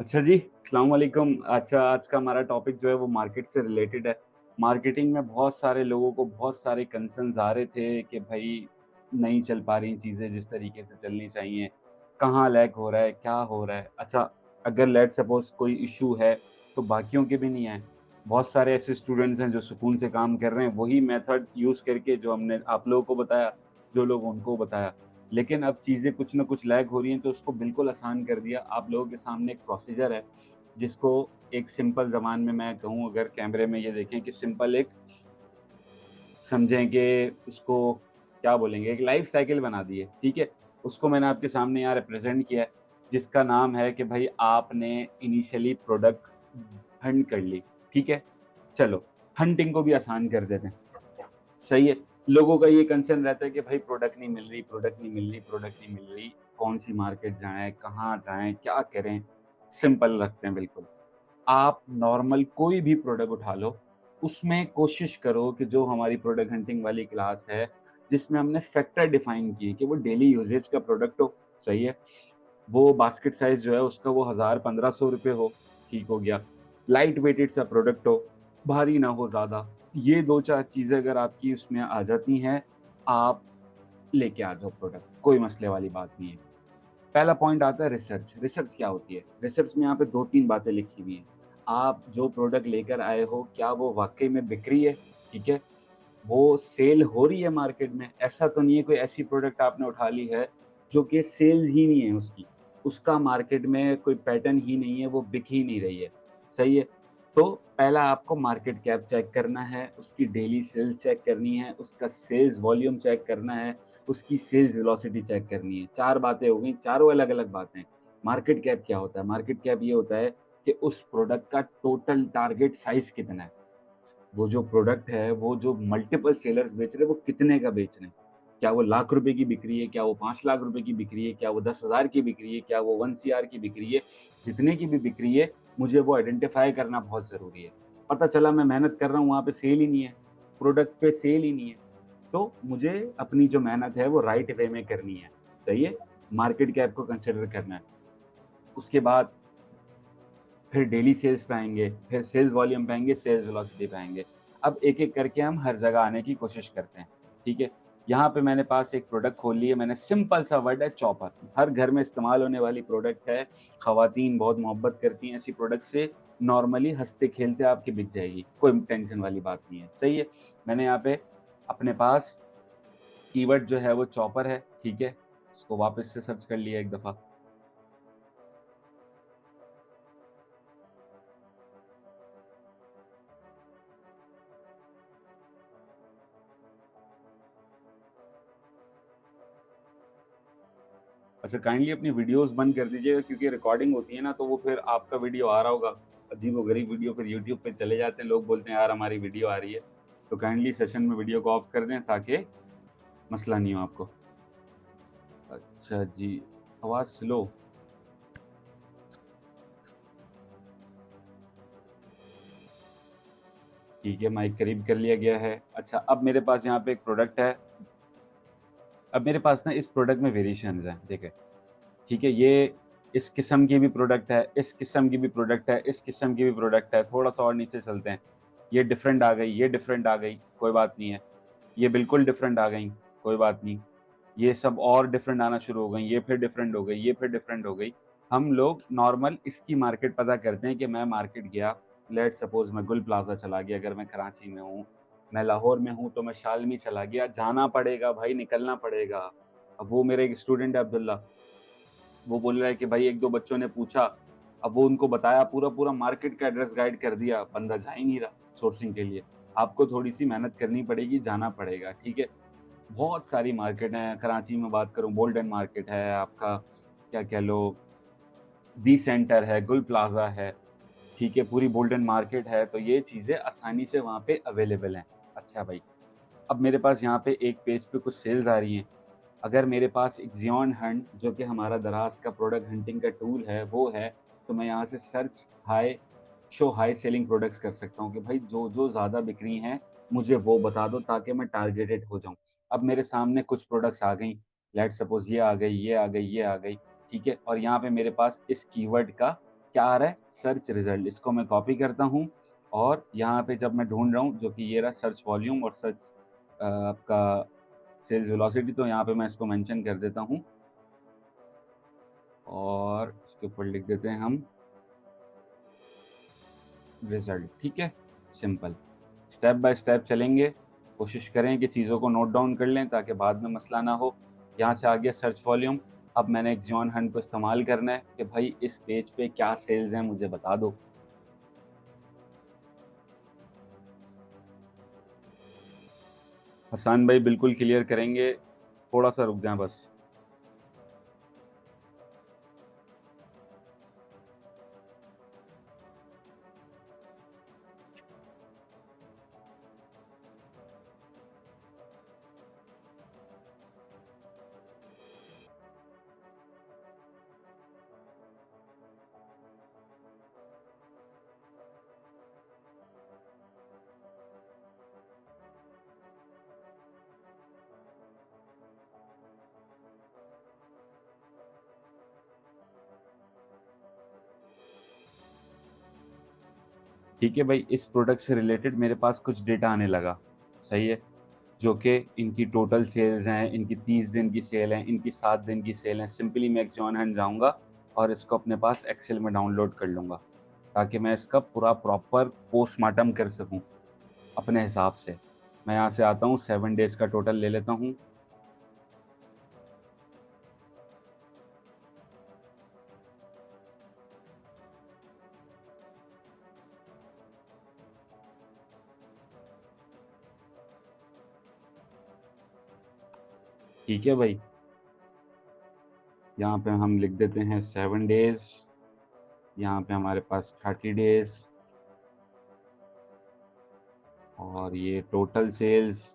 अच्छा जी, अस्सलाम वालेकुम। अच्छा, आज का हमारा टॉपिक जो है वो मार्केट से रिलेटेड है। मार्केटिंग में बहुत सारे लोगों को बहुत सारे कंसर्न्स आ रहे थे कि भई नहीं चल पा रही चीज़ें जिस तरीके से चलनी चाहिए। कहाँ लैग हो रहा है, क्या हो रहा है? अच्छा, अगर लेट्स सपोज़ कोई इश्यू है, तो बाकियों के भी नहीं है। बहुत सारे ऐसे स्टूडेंट्स हैं जो सुकून से काम कर रहे हैं, वही मेथड यूज़ करके जो हमने आप लोगों को बताया, जो लोग उनको बताया। लेकिन अब चीज़ें कुछ न कुछ लैग हो रही हैं, तो उसको बिल्कुल आसान कर दिया। आप लोगों के सामने एक प्रोसीजर है, जिसको एक सिंपल ज़बान में मैं कहूँ अगर कैमरे में ये देखें कि सिंपल एक समझें कि इसको क्या बोलेंगे, एक लाइफ़ साइकिल बना दी है, ठीक है? उसको मैंने आपके सामने यहाँ रिप्रेज़ेंट किया है, जिसका नाम है कि भई आपने इनिशियली प्रोडक्ट हंट कर ली, ठीक है? चलो, हंटिंग को भी आसान कर देते हैं। सही है। लोगों का ये कंसर्न रहता है कि भाई प्रोडक्ट नहीं मिल रही, प्रोडक्ट नहीं मिल रही, प्रोडक्ट नहीं मिल रही, कौन-सी मार्केट जाएँ, कहाँ जाएँ, क्या करें? सिंपल रखते हैं बिल्कुल। आप नॉर्मल कोई भी प्रोडक्ट उठा लो, उसमें कोशिश करो कि जो हमारी प्रोडक्ट हंटिंग वाली क्लास है, जिसमें हमने फैक्टर डिफाइन किए कि वो डेली यूसेज का प्रोडक्ट हो, सही है। वो बास्केट साइज़ जो है उसका वो 1000-1500 रुपए हो, ठीक हो गया। लाइट वेटेड सा प्रोडक्ट हो, भारी ना हो ज़्यादा। ये 2-4 चीज़ें अगर आपकी उसमें आ जाती हैं, आप लेके आ जाओ प्रोडक्ट, कोई मसले वाली बात नहीं है। पहला पॉइंट आता है रिसर्च। रिसर्च क्या होती है? रिसर्च में यहाँ पे 2-3 बातें लिखी हुई हैं। आप जो प्रोडक्ट लेकर आए हो, क्या वो वाक़ई में बिक रही है? ठीक है? वो सेल हो रही है मार्केट में। ऐसा तो नहीं है कोई ऐसी प्रोडक्ट आपने उठा ली है, जो कि सेल ही नहीं है उसकी। उसका मार्केट में कोई पैटर्न ही नहीं है, वो बिक ही नहीं रही है। सही है? तो पहला आपको मार्केट कैप चेक करना है, उसकी डेली सेल्स चेक करनी है, उसका सेल्स वॉल्यूम चेक करना है, उसकी सेल्स वेलोसिटी चेक करनी है। 4 बातें हो गई, चारों अलग-अलग बातें। मार्केट कैप क्या होता है? मार्केट कैप ये होता है कि उस प्रोडक्ट का टोटल टारगेट साइज़ कितना है। वो जो प्रोडक्ट है, वो जो मल्टीपल सेलर्स बेच रहे हैं, वो कितने का बेच रहे हैं? क्या वो लाख रुपए की बिक रही है? क्या वो 5 लाख रुपए की बिक रही है? क्या वो 10,000 की बिक रही है? क्या वो 1 सीआर की बिक रही है? जितने की भी बिक रही है, मुझे वो आइडेंटिफ़ाई करना बहुत ज़रूरी है। पता चला मैं मेहनत कर रहा हूँ, वहाँ पे सेल ही नहीं है, प्रोडक्ट पे सेल ही नहीं है, तो मुझे अपनी जो मेहनत है, वो राइट वे में करनी है। सही है? मार्केट कैप को कंसिडर करना है। उसके बाद फिर डेली सेल्स पे आएँगे, फिर सेल्स वॉल्यूम पे आएँगे, सेल्स वेलोसिटी पे आएँगे। अब एक-एक करके हम हर जगह आने की कोशिश करते हैं, ठीक है? यहाँ पे मैंने पास एक प्रोडक्ट खोल ली है मैंने सिंपल सा वर्ड है चॉपर। हर घर में इस्तेमाल होने वाली प्रोडक्ट है, ख़वातीन बहुत मोहब्बत करती हैं ऐसी प्रोडक्ट से, नॉर्मली हँसते-खेलते आपकी बिक जाएगी, कोई टेंशन वाली बात नहीं है, सही है? मैंने यहाँ पे अपने पास कीवर्ड जो है वो चॉपर है, ठीक है? इसको वापस से सर्च कर लिया एक दफ़ा। अच्छा, काइंडली अपनी वीडियोज़ बंद कर दीजिएगा क्योंकि रिकॉर्डिंग होती है ना, तो वो फिर आपका वीडियो आ रहा होगा, अजीब-ओ-गरीब वीडियो फिर यूट्यूब पे चले जाते हैं, लोग बोलते हैं यार हमारी वीडियो आ रही है। तो काइंडली सेशन में वीडियो को ऑफ कर दें ताकि मसला नहीं हो आपको। अच्छा जी, आवाज़ स्लो, ठीक है, माइक करीब कर लिया गया है। अच्छा, अब मेरे पास यहाँ पे एक प्रोडक्ट है, अब मेरे पास ना इस प्रोडक्ट में वेरिएशंस हैं, देखिए, ठीक है? ये इस किस्म की भी प्रोडक्ट है, इस किस्म की भी प्रोडक्ट है, इस किस्म की भी प्रोडक्ट है, थोड़ा-सा और नीचे चलते हैं। ये डिफरेंट आ गई, ये डिफरेंट आ गई, कोई बात नहीं है। ये बिल्कुल डिफरेंट आ गईं, कोई बात नहीं। ये सब और डिफरेंट आना शुरू हो गईं, ये फिर डिफरेंट हो गई, ये फिर डिफरेंट हो गई। हम लोग नॉर्मल इसकी मार्केट पता करते हैं कि मैं मार्केट गया, लेट्स सपोज़ मैं गुल प्लाज़ा चला गया, अगर मैं कराची में हूँ, मैं लाहौर में हूँ तो मैं शालमी चला गया, जाना पड़ेगा भाई, निकलना पड़ेगा। अब वो मेरा एक स्टूडेंट है अब्दुल्ला, वो बोल रहा है कि भाई 1-2 बच्चों ने पूछा, अब वो उनको बताया पूरा-पूरा मार्केट का एड्रेस गाइड कर दिया, बंदा जा ही नहीं रहा सोर्सिंग के लिए। आपको थोड़ी-सी मेहनत करनी पड़ेगी, जाना पड़ेगा, ठीक है? बहुत सारी मार्केट हैं, कराची में बात करूँ बोल्डन मार्केट है, आपका क्या कह लो दी सेंटर है, गुल प्लाज़ा है, ठीक है? पूरी बोल्डन मार्केट है, तो ये चीज़ें आसानी से वहाँ पे अवेलेबल हैं। अच्छा भाई, अब मेरे पास यहाँ पे एक पेज पे कुछ सेल्स आ रही हैं, अगर मेरे पास एक ज़ियोन हंट जो कि हमारा दराज़ का प्रोडक्ट हंटिंग का टूल है, वो है, तो मैं यहाँ से search high show high selling products कर सकता हूँ कि भाई जो-जो ज़्यादा बिक रही हैं, मुझे वो बता दो ताकि मैं टारगेटेड हो जाऊँ। अब मेरे सामने कुछ प्रोडक्ट्स आ गईं, लेट्स सपोज़ ये आ गई, ये आ गई, ये आ गई, ठीक है? और यहाँ पे मेरे पास इस कीवर्ड का क्या आ रहा है, सर्च रिजल्ट। इसको मैं कॉपी करता हूँ और यहाँ पे जब मैं ढूंढ रहा हूँ, जो कि ये रहा सर्च वॉल्यूम और सर्च आपका सेल्स वेलोसिटी, तो यहाँ पे मैं इसको मेंशन कर देता हूँ और इसके ऊपर लिख देते हैं हम रिजल्ट। ठीक है, सिंपल। स्टेप बाय स्टेप चलेंगे, कोशिश करें कि चीज़ों को नोट डाउन कर लें ताकि बाद में मसला ना हो। यहाँ से आ गया सर्च वॉल्यूम। अब मैंने एक्सियन हंट को इस्तेमाल करना है कि भाई इस पेज पे क्या सेल्स हैं मुझे बता दो। हसन भाई बिल्कुल क्लियर करेंगे, थोड़ा सा रुक जाएं बस। ठीक है भाई, इस प्रोडक्ट से रिलेटेड मेरे पास कुछ डेटा आने लगा, सही है, जो कि इनकी टोटल सेल्स हैं, इनकी 30 दिन की सेल है, इनकी 7 दिन की सेल है। सिंपली मैं एक्सियन हंट जाऊंगा और इसको अपने पास एक्सेल में डाउनलोड कर लूंगा ताकि मैं इसका पूरा प्रॉपर पोस्टमार्टम कर सकूं अपने हिसाब से। मैं यहाँ से आता हूँ, 7 डेज का टोटल ले लेता हूँ। ठीक है भाई, यहाँ पे हम लिख देते हैं 7 डेज, यहाँ पे हमारे पास 30 डेज और ये टोटल सेल्स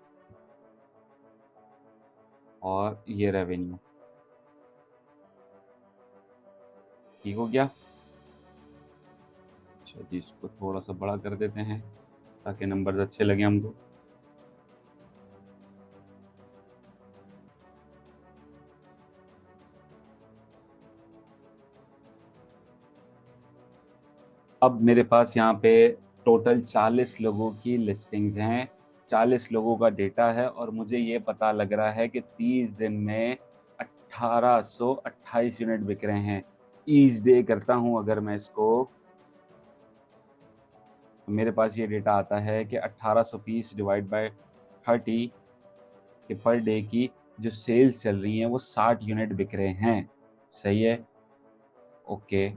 और ये रेवेन्यू। ठीक हो गया। अच्छा जी, इसको थोड़ा सा बड़ा कर देते हैं ताकि नंबर्स अच्छे लगे हमको। अब मेरे पास यहाँ पे टोटल 40 लोगों की लिस्टिंग्स हैं, 40 लोगों का डेटा है और मुझे ये पता लग रहा है कि 30 दिन में 1828 यूनिट बिक रहे हैं। ईच डे करता हूँ अगर मैं इसको, तो मेरे पास ये डेटा आता है कि 1800 पीस डिवाइड बाय 30 के पर डे की जो सेल्स चल रही हैं वो 60 यूनिट बिक रहे हैं। सही है, ओके,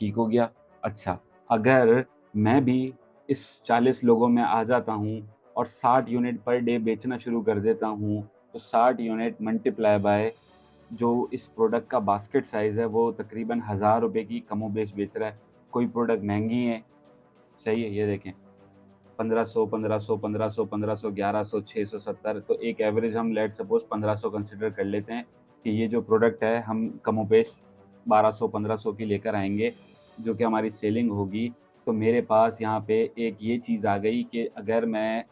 ठीक हो गया। अच्छा, अगर मैं भी इस 40 लोगों में आ जाता हूँ और 60 यूनिट पर डे बेचना शुरू कर देता हूँ, तो 60 यूनिट मल्टीप्लाई बाय जो इस प्रोडक्ट का बास्केट साइज़ है वो तकरीबन 1000 रुपये की कमो बेश बेच रहा है। कोई प्रोडक्ट महंगी है, सही है, ये देखें 1500 1500 1500 1500 1100 670, तो एक एवरेज हम लेट सपोज 1500 कंसिडर कर लेते हैं कि ये जो प्रोडक्ट है हम कमोपेश 1200 1500 की लेकर आएंगे जो कि हमारी सेलिंग होगी। तो मेरे पास यहाँ पे एक ये चीज़ आ गई कि अगर मैं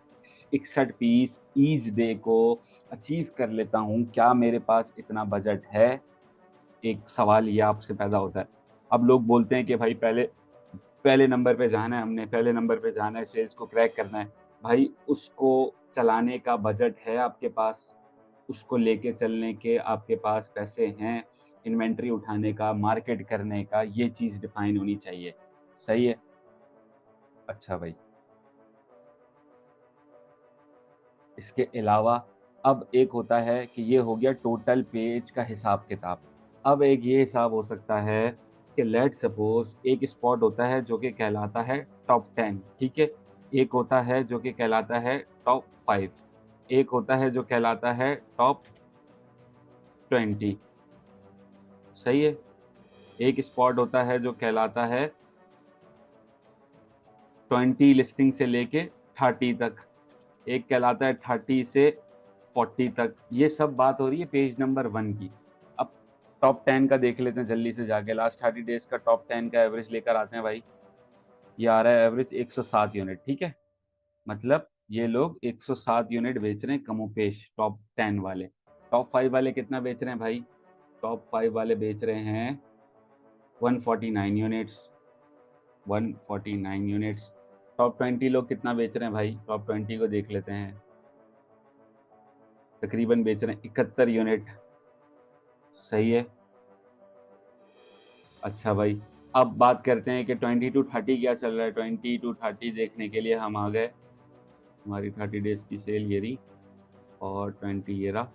61 पीस ईच डे को अचीव कर लेता हूँ, क्या मेरे पास इतना बजट है? एक सवाल ये आपसे पैदा होता है। अब लोग बोलते हैं कि भाई पहले पहले नंबर पे जाना है, हमने पहले नंबर पे जाना है, सेल्स को क्रैक करना है। भाई उसको चलाने का बजट है आपके पास? उसको लेके चलने के आपके पास पैसे हैं? इन्वेंटरी उठाने का, मार्केट करने का, ये चीज़ डिफाइन होनी चाहिए। सही है? अच्छा भाई, इसके अलावा अब एक होता है कि ये हो गया टोटल पेज का हिसाब किताब। अब एक ये हिसाब हो सकता है कि लेट सपोज एक स्पॉट होता है जो कि कहलाता है टॉप 10, ठीक है, एक होता है जो कि कहलाता है टॉप 5, एक होता है जो कहलाता है टॉप 20। सही है, एक स्पॉट होता है जो कहलाता है 20 लिस्टिंग से लेके 30 तक, एक कहलाता है 30 से 40 तक। ये सब बात हो रही है पेज नंबर 1 की। अब टॉप 10 का देख लेते हैं जल्दी से जाके, लास्ट 30 डेज का टॉप 10 का एवरेज लेकर आते हैं भाई। ये आ रहा है एवरेज 107 यूनिट, ठीक है, मतलब ये लोग 107 यूनिट बेच रहे हैं कमोपेश टॉप 10 वाले। टॉप 5 वाले कितना बेच रहे हैं भाई? टॉप 5 वाले बेच रहे हैं 149 यूनिट्स, 149 यूनिट्स। टॉप 20 लोग कितना बेच रहे हैं भाई? टॉप 20 को देख लेते हैं। तकरीबन बेच रहे हैं 71 यूनिट। सही है। अच्छा भाई, अब बात करते हैं कि 20 टू 30 क्या चल रहा है। 20 टू 30 देखने के लिए हम आ गए। हमारी 30 डेज की सेल ये रही और 20 ये रहा।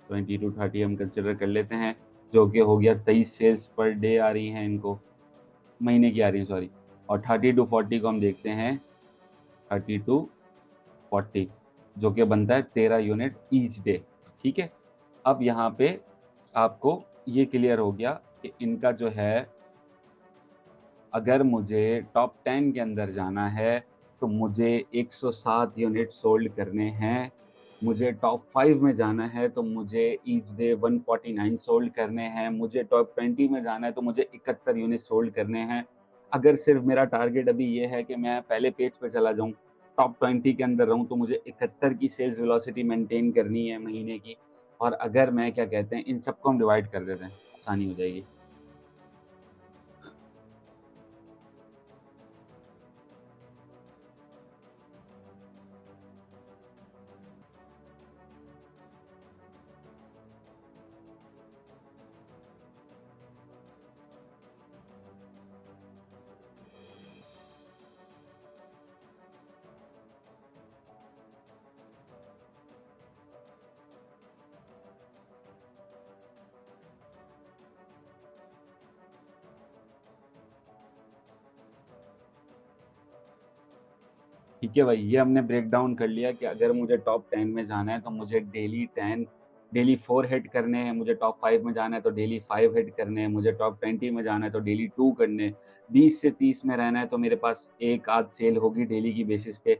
20 टू 30 हम कंसिडर कर लेते हैं, जो कि हो गया 23 सेल्स पर डे आ रही हैं इनको, महीने की आ रही हैं, सॉरी। और 30 टू 40 को हम देखते हैं, 30 टू 40 जो कि बनता है 13 यूनिट ईच डे। ठीक है। अब यहाँ पे आपको ये क्लियर हो गया कि इनका जो है, अगर मुझे टॉप 10 के अंदर जाना है तो मुझे 107 यूनिट सोल्ड करने हैं। मुझे टॉप 5 में जाना है तो मुझे ईच डे 149 सोल्ड करने हैं। मुझे टॉप 20 में जाना है तो मुझे 71 यूनिट सोल्ड करने हैं। अगर सिर्फ मेरा टारगेट अभी ये है कि मैं पहले पेज पे चला जाऊँ, टॉप 20 के अंदर रहूँ, तो मुझे 71 की सेल्स वेलोसिटी मेंटेन करनी है महीने की। और अगर मैं क्या कहते हैं, इन सबको हम डिवाइड कर देते हैं, आसानी हो जाएगी। ठीक है भाई, ये हमने ब्रेक डाउन कर लिया कि अगर मुझे टॉप 10 में जाना है तो मुझे डेली 4 हिट करने हैं। मुझे टॉप 5 में जाना है तो डेली 5 हिट करने हैं। मुझे टॉप 20 में जाना है तो डेली 2 करने हैं। 20 से 30 में रहना है तो मेरे पास एक आध सेल होगी डेली की बेसिस पे।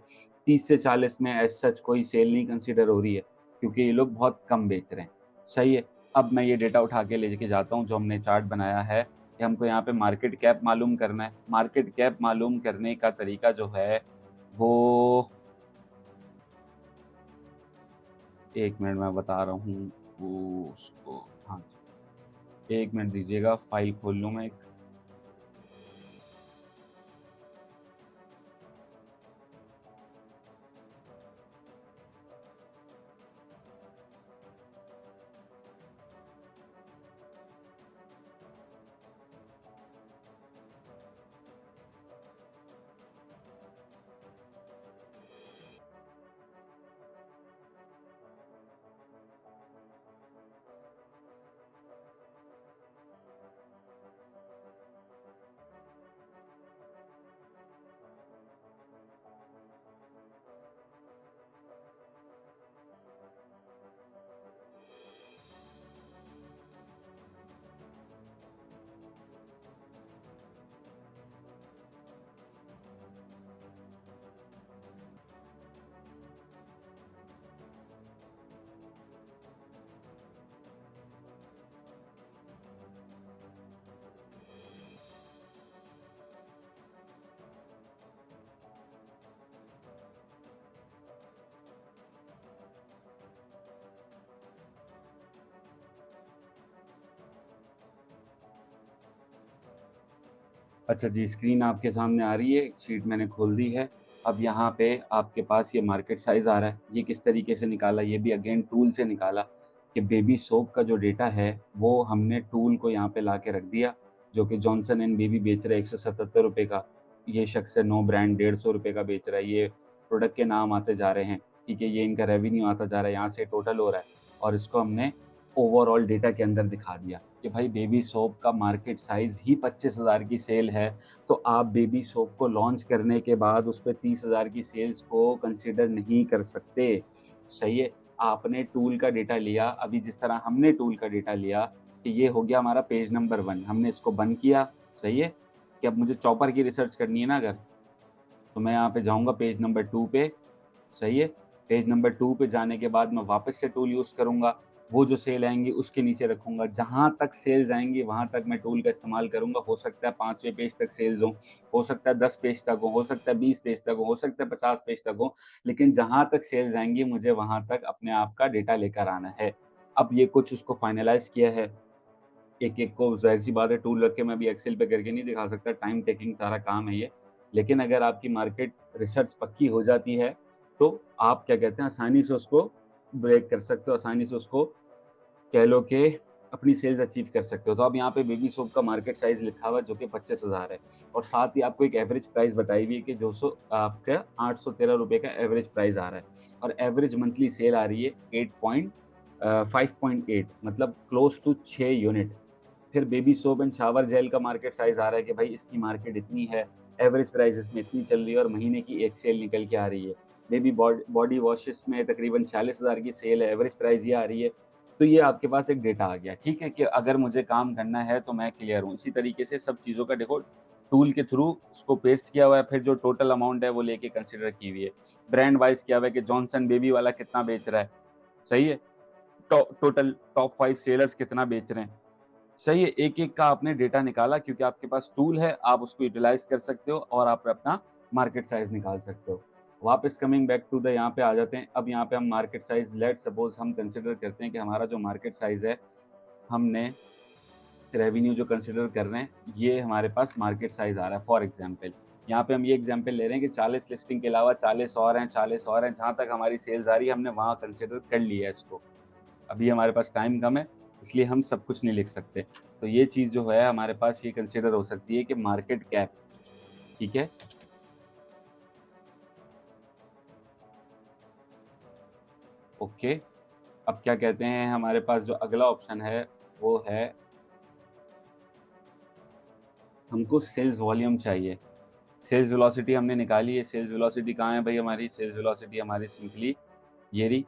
30 से 40 में एज सच कोई सेल नहीं कंसीडर हो रही है, क्योंकि ये लोग बहुत कम बेच रहे हैं। सही है। अब मैं ये डेटा उठा के लेके जाता हूँ, जो हमने चार्ट बनाया है कि हमको यहाँ पे मार्केट कैप मालूम करना है। मार्केट कैप मालूम करने का तरीका जो है वो, एक मिनट मैं बता रहा हूँ वो उसको। हाँ, एक मिनट दीजिएगा, फाइल खोल लूँ मैं एक। अच्छा जी, स्क्रीन आपके सामने आ रही है, एक शीट मैंने खोल दी है। अब यहाँ पे आपके पास ये मार्केट साइज़ आ रहा है। ये किस तरीके से निकाला, ये भी अगेन टूल से निकाला कि बेबी सोप का जो डेटा है वो हमने टूल को यहाँ पे ला के रख दिया, जो कि जॉनसन एंड बेबी बेच रहा है 177 रुपये का। ये शख्स है नो ब्रांड 150 रुपये का बेच रहा है। ये प्रोडक्ट के नाम आते जा रहे हैं, ठीक है, ये इनका रेवेन्यू आता जा रहा है, यहाँ से टोटल हो रहा है। और इसको हमने ओवरऑल डेटा के अंदर दिखा दिया कि भाई बेबी सोप का मार्केट साइज़ ही 25,000 की सेल है। तो आप बेबी सोप को लॉन्च करने के बाद उस पे 30,000 की सेल्स को कंसिडर नहीं कर सकते। सही है। आपने टूल का डेटा लिया, अभी जिस तरह हमने टूल का डेटा लिया कि ये हो गया हमारा पेज नंबर 1, हमने इसको बंद किया। सही है। कि अब मुझे चॉपर की रिसर्च करनी है ना अगर, तो मैं यहाँ पे जाऊँगा पेज नंबर 2 पे। सही है। पेज नंबर 2 पे जाने के बाद मैं वापस से टूल यूज़ करूँगा। वो जो सेल आएँगी उसके नीचे रखूँगा। जहाँ तक सेल्स आएँगी वहाँ तक मैं टूल का इस्तेमाल करूँगा। हो सकता है 5वें पेज तक सेल्स हों, हो सकता है 10 पेज तक हो सकता है 20 पेज तक हो सकता है 50 पेज तक हो, लेकिन जहाँ तक सेल्स आएँगी मुझे वहाँ तक अपने आप का डेटा लेकर आना है। अब ये कुछ उसको फाइनलाइज़ किया है, एक-एक को ज़ाहिर-सी बात है टूल रख के मैं अभी एक्सेल पे करके नहीं दिखा सकता, टाइम टेकिंग सारा काम है ये। लेकिन अगर आपकी मार्केट रिसर्च पक्की हो जाती है, तो आप क्या कहते हैं आसानी से उसको ब्रेक कर सकते हो, आसानी से उसको कह लो कि अपनी सेल्स अचीव कर सकते हो। तो अब यहाँ पे बेबी सोप का मार्केट साइज़ लिखा हुआ है जो कि 25,000 है और साथ ही आपको एक एवरेज प्राइस बताई हुई है कि जो आपका ₹813 का एवरेज प्राइस आ रहा है और एवरेज मंथली सेल आ रही है 5.8 मतलब क्लोज़ टू 6 यूनिट। फिर baby soap and shower gel का मार्केट साइज़ आ रहा है कि भाई इसकी मार्केट इतनी है, एवरेज प्राइस इसमें इतनी चल रही है और महीने की एक सेल निकल के आ रही है। बेबी बॉडी वॉशेस में तकरीबन 46,000 की सेल है, एवरेज प्राइस ये आ रही है। तो ये आपके पास एक डेटा आ गया, ठीक है? कि अगर मुझे काम करना है तो मैं क्लियर हूँ। इसी तरीके से सब चीज़ों का देखो टूल के थ्रू उसको पेस्ट किया हुआ है, फिर जो टोटल अमाउंट है वो लेके कंसीडर की हुई है। ब्रांड वाइज़ किया हुआ है कि जॉनसन बेबी वाला कितना बेच रहा है, सही है? टोटल टॉप 5 सेलर्स कितना बेच रहे हैं। सही है, एक-एक का आपने डेटा निकाला क्योंकि आपके पास टूल है, आप उसको यूटिलाइज़ कर सकते हो और आप अपना मार्केट साइज़ निकाल सकते हो। वापस कमिंग बैक टू द यहाँ पे आ जाते हैं। अब यहाँ पे हम मार्केट साइज़ लेट्स सपोज़ हम कंसिडर करते हैं कि हमारा जो मार्केट साइज़ है, हमने रेवेन्यू जो कंसिडर कर रहे हैं, ये हमारे पास मार्केट साइज़ आ रहा है फॉर एग्ज़ाम्पल। यहाँ पे हम ये एग्ज़ाम्पल ले रहे हैं कि 40 लिस्टिंग के अलावा 40 और हैं, 40 और हैं, जहाँ तक हमारी सेल्स आ रही है हमने वहाँ कंसिडर कर लिया है इसको। अभी हमारे पास टाइम कम है, इसलिए हम सब कुछ नहीं लिख सकते। तो ये चीज़ जो है हमारे पास ये कंसिडर हो सकती है कि मार्केट कैप, ठीक है? ओके, अब क्या कहते हैं हमारे पास जो अगला ऑप्शन है, वो है हमको सेल्स वॉल्यूम चाहिए। सेल्स वेलोसिटी हमने निकाली है, सेल्स वेलोसिटी कहाँ है भई हमारी? सेल्स वेलोसिटी हमारी सिंपली ये रही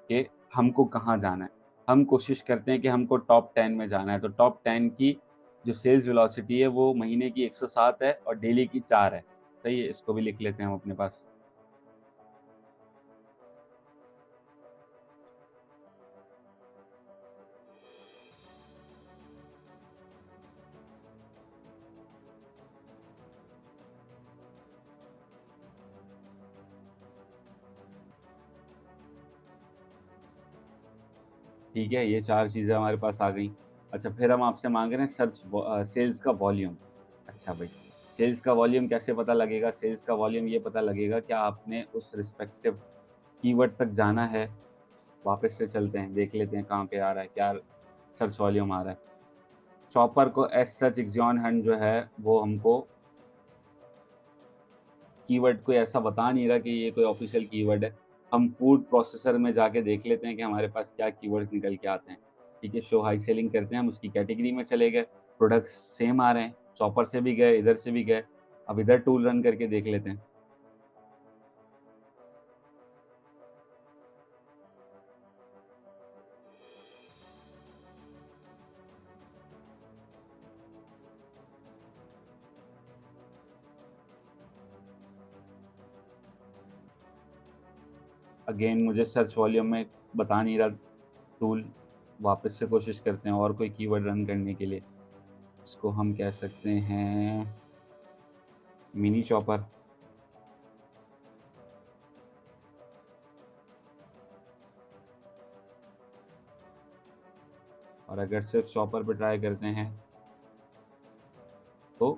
कि हमको कहाँ जाना है। हम कोशिश करते हैं कि हमको टॉप 10 में जाना है, तो टॉप 10 की जो सेल्स वेलोसिटी है वो महीने की 107 है और डेली की 4 है। सही है? इसको भी लिख लेते हैं हम अपने पास। ठीक है, ये 4 चीज़ें हमारे पास आ गई। अच्छा फिर हम आपसे माँग रहे हैं सेल्स का वॉल्यूम। अच्छा भाई, सेल्स का वॉल्यूम कैसे पता लगेगा? सेल्स का वॉल्यूम ये पता लगेगा कि आपने उस रिस्पेक्टिव कीवर्ड तक जाना है। वापस से चलते हैं, देख लेते हैं कहाँ पे आ रहा है, क्या सर्च वॉल्यूम आ रहा है। चॉपर को एज़ सच एक्सिऑन हंट जो है, वो हमको कीवर्ड कोई ऐसा बता नहीं रहा कि ये कोई ऑफ़िशियल कीवर्ड है। हम फूड प्रोसेसर में जाके देख लेते हैं कि हमारे पास क्या कीवर्ड्स निकल के आते हैं। ठीक है, शो हाई सेलिंग करते हैं, हम उसकी कैटेगरी में चले गए, प्रोडक्ट्स सेम आ रहे हैं, चॉपर से भी गए, इधर से भी गए। अब इधर टूल रन करके देख लेते हैं। अगेन मुझे सर्च वॉल्यूम में बता नहीं रहा टूल, वापस से कोशिश करते हैं और कोई कीवर्ड रन करने के लिए। इसको हम कह सकते हैं मिनी चॉपर। और अगर सिर्फ चॉपर पे ट्राई करते हैं तो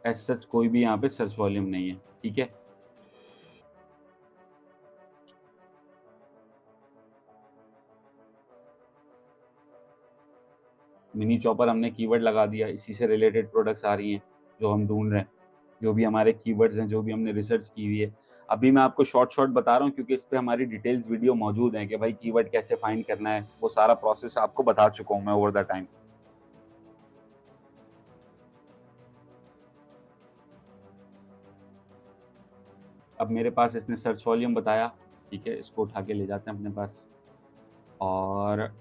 एज़ सच कोई भी यहाँ पे सर्च वॉल्यूम नहीं है, ठीक है? मिनी चॉपर हमने कीवर्ड लगा दिया, इसी से रिलेटेड प्रोडक्ट्स आ रही हैं, जो हम ढूँढ रहे हैं। जो भी हमारे कीवर्ड्स हैं, जो भी हमने रिसर्च की हुई है। अभी मैं आपको शॉर्ट-शॉर्ट बता रहा हूँ क्योंकि इस पे हमारी डिटेल्स वीडियो मौजूद हैं कि भाई कीवर्ड कैसे फाइंड करना है, वो सारा प्रोसेस आपको बता चुका हूँ मैं ओवर द टाइम। अब मेरे पास इसने सर्च वॉल्यूम बताया, ठीक है? इसको उठा के ले जाते हैं अपने पास और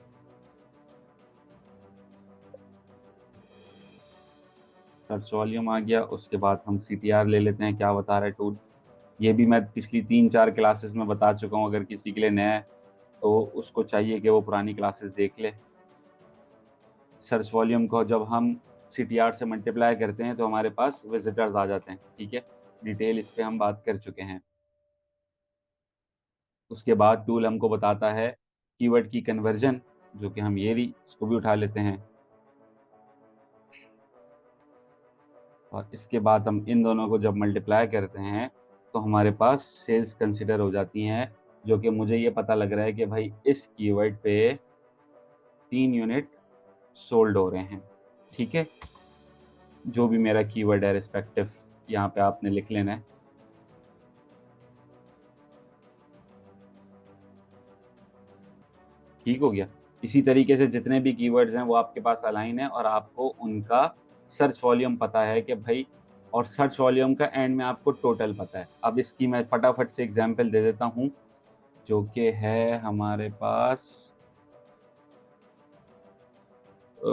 सर्च वॉल्यूम आ गया, उसके बाद हम सीटीआर ले लेते हैं, क्या बता रहा है टूल। ये भी मैं पिछली 3-4 क्लासेस में बता चुका हूँ, अगर किसी के लिए नया है, तो उसको चाहिए कि वो पुरानी क्लासेस देख ले। सर्च वॉल्यूम को जब हम सीटीआर से मल्टीप्लाई करते हैं, तो हमारे पास विज़िटर्स आ जाते हैं, ठीक है? डिटेल इस पे हम बात कर चुके हैं। उसके बाद टूल हमको बताता है कीवर्ड की कन्वर्जन, जो कि हम ये रही, इसको भी उठा लेते हैं। और इसके बाद हम इन दोनों को जब मल्टीप्लाई करते हैं, तो हमारे पास सेल्स कंसिडर हो जाती हैं, जो कि मुझे ये पता लग रहा है कि भाई इस कीवर्ड पे 3 यूनिट सोल्ड हो रहे हैं, ठीक है? जो भी मेरा कीवर्ड है रिस्पेक्टिव, यहाँ पे आपने लिख लेना है। ठीक हो गया? इसी तरीके से जितने भी कीवर्ड्स हैं वो आपके पास अलाइन है और आपको उनका सर्च वॉल्यूम पता है कि भाई, और सर्च वॉल्यूम का एंड में आपको टोटल पता है। अब इसकी मैं फटाफट से एग्ज़ाम्पल दे देता हूँ, जो कि है हमारे पास अ,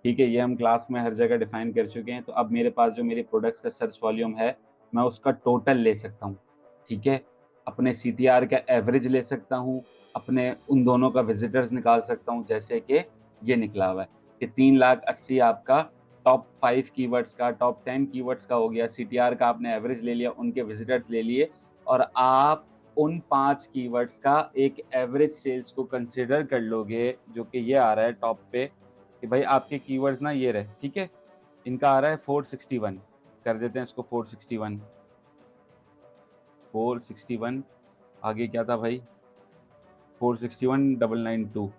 ठीक है, ये हम क्लास में हर जगह डिफाइन कर चुके हैं। तो अब मेरे पास जो मेरे प्रोडक्ट्स का सर्च वॉल्यूम है, मैं उसका टोटल ले सकता हूँ, ठीक है? अपने सीटीआर का एवरेज ले सकता हूँ, अपने उन दोनों का विज़िटर्स निकाल सकता हूँ, जैसे कि ये निकला हुआ है कि 3,80,000 आपका टॉप 5 कीवर्ड्स का, टॉप 10 कीवर्ड्स का हो गया, सीटीआर का आपने एवरेज ले लिया, उनके विज़िटर्स ले लिए और आप उन 5 कीवर्ड्स का एक एवरेज सेल्स को कंसिडर कर लोगे, जो कि ये आ रहा है टॉप पे, कि भाई आपके कीवर्ड्स ना ये रहे, ठीक है? इनका आ रहा है 461, कर देते हैं इसको 461, 461, आगे क्या था भाई? 461 992,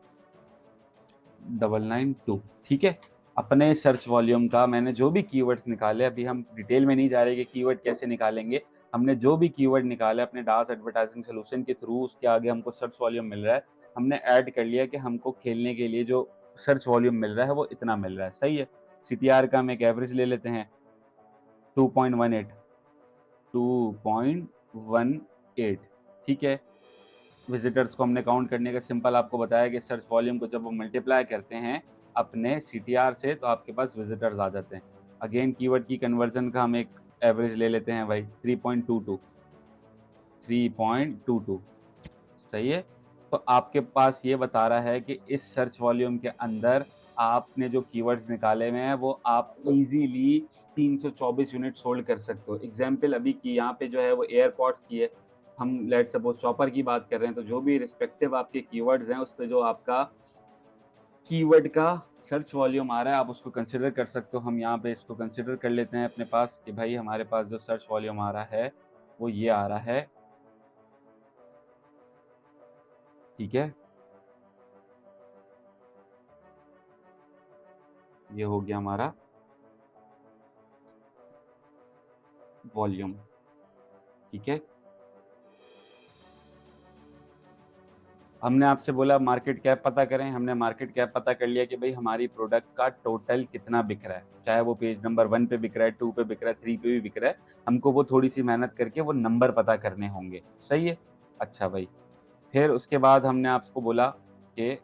992, ठीक है? अपने सर्च वॉल्यूम का मैंने जो भी कीवर्ड्स निकाले, अभी हम डिटेल में नहीं जा रहे कि कीवर्ड कैसे निकालेंगे। हमने जो भी कीवर्ड निकाला अपने डास एडवर्टाइजिंग सॉल्यूशन के थ्रू, उसके आगे हमको सर्च वॉल्यूम मिल रहा है। हमने ऐड कर लिया कि हमको खेलने के लिए जो सर्च वॉल्यूम मिल रहा है वो इतना मिल रहा है, सही है? सीटीआर का हम एक एवरेज ले लेते हैं, 2.18, 2.18, ठीक है? विजिटर्स को हमने काउंट करने का सिंपल आपको बताया कि सर्च वॉल्यूम को जब वो मल्टीप्लाई करते हैं अपने सीटीआर से, तो आपके पास विजिटर्स आ जाते हैं। अगेन कीवर्ड की कन्वर्जन का हम एक एवरेज ले लेते हैं भाई, 3.22, 3.22, सही है? तो आपके पास ये बता रहा है कि इस सर्च वॉल्यूम के अंदर आपने जो कीवर्ड्स निकाले हुए हैं वो आप इजीली 324 यूनिट सोल्ड कर सकते हो। एग्जाम्पल अभी की यहाँ पे जो है वो एयरपॉड्स की है। हम लेट्स सपोज चॉपर की बात कर रहे हैं, तो जो भी रिस्पेक्टिव आपके कीवर्ड्स हैं उस पे जो आपका कीवर्ड का सर्च वॉल्यूम आ रहा है आप उसको कंसिडर कर सकते हो। हम यहाँ पे इसको कंसिडर कर लेते हैं अपने पास कि भाई हमारे पास जो सर्च वॉल्यूम आ रहा है वो ये आ रहा है, ठीक है? ये हो गया हमारा वॉल्यूम, ठीक है? हमने आपसे बोला मार्केट कैप पता करें, हमने मार्केट कैप पता कर लिया कि भाई हमारी प्रोडक्ट का टोटल कितना बिक रहा है, चाहे वो पेज नंबर 1 पे बिक रहा है, 2 पे बिक रहा है, 3 पे भी बिक रहा है, हमको वो थोड़ी-सी मेहनत करके वो नंबर पता करने होंगे, सही है? अच्छा भाई, फिर उसके बाद हमने आपको बोला कि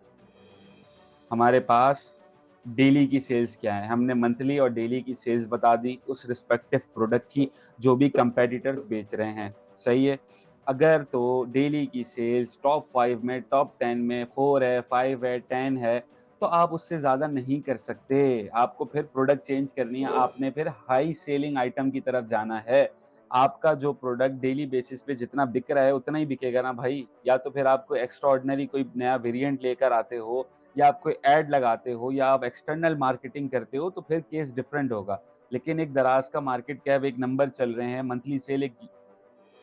हमारे पास डेली की सेल्स क्या है, हमने मंथली और डेली की सेल्स बता दी उस रिस्पेक्टिव प्रोडक्ट की जो भी कंपेटिटर्स बेच रहे हैं, सही है? अगर तो डेली की सेल्स टॉप 5 में, टॉप 10 में 4 है, 5 है, 10 है, तो आप उससे ज़्यादा नहीं कर सकते। आपको फिर प्रोडक्ट चेंज करनी है, आपने फिर हाई सेलिंग आइटम की तरफ जाना है। आपका जो प्रोडक्ट डेली बेसिस पे जितना बिक रहा है उतना ही बिकेगा ना भाई, या तो फिर आपको एक्स्ट्रा ऑर्डिनरी कोई नया वेरिएंट लेकर आते हो या आप कोई ऐड लगाते हो या आप एक्सटर्नल मार्केटिंग करते हो, तो फिर केस डिफरेंट होगा। लेकिन एक दराज़ का मार्केट कैप, एक नंबर चल रहे हैं, मंथली सेल एक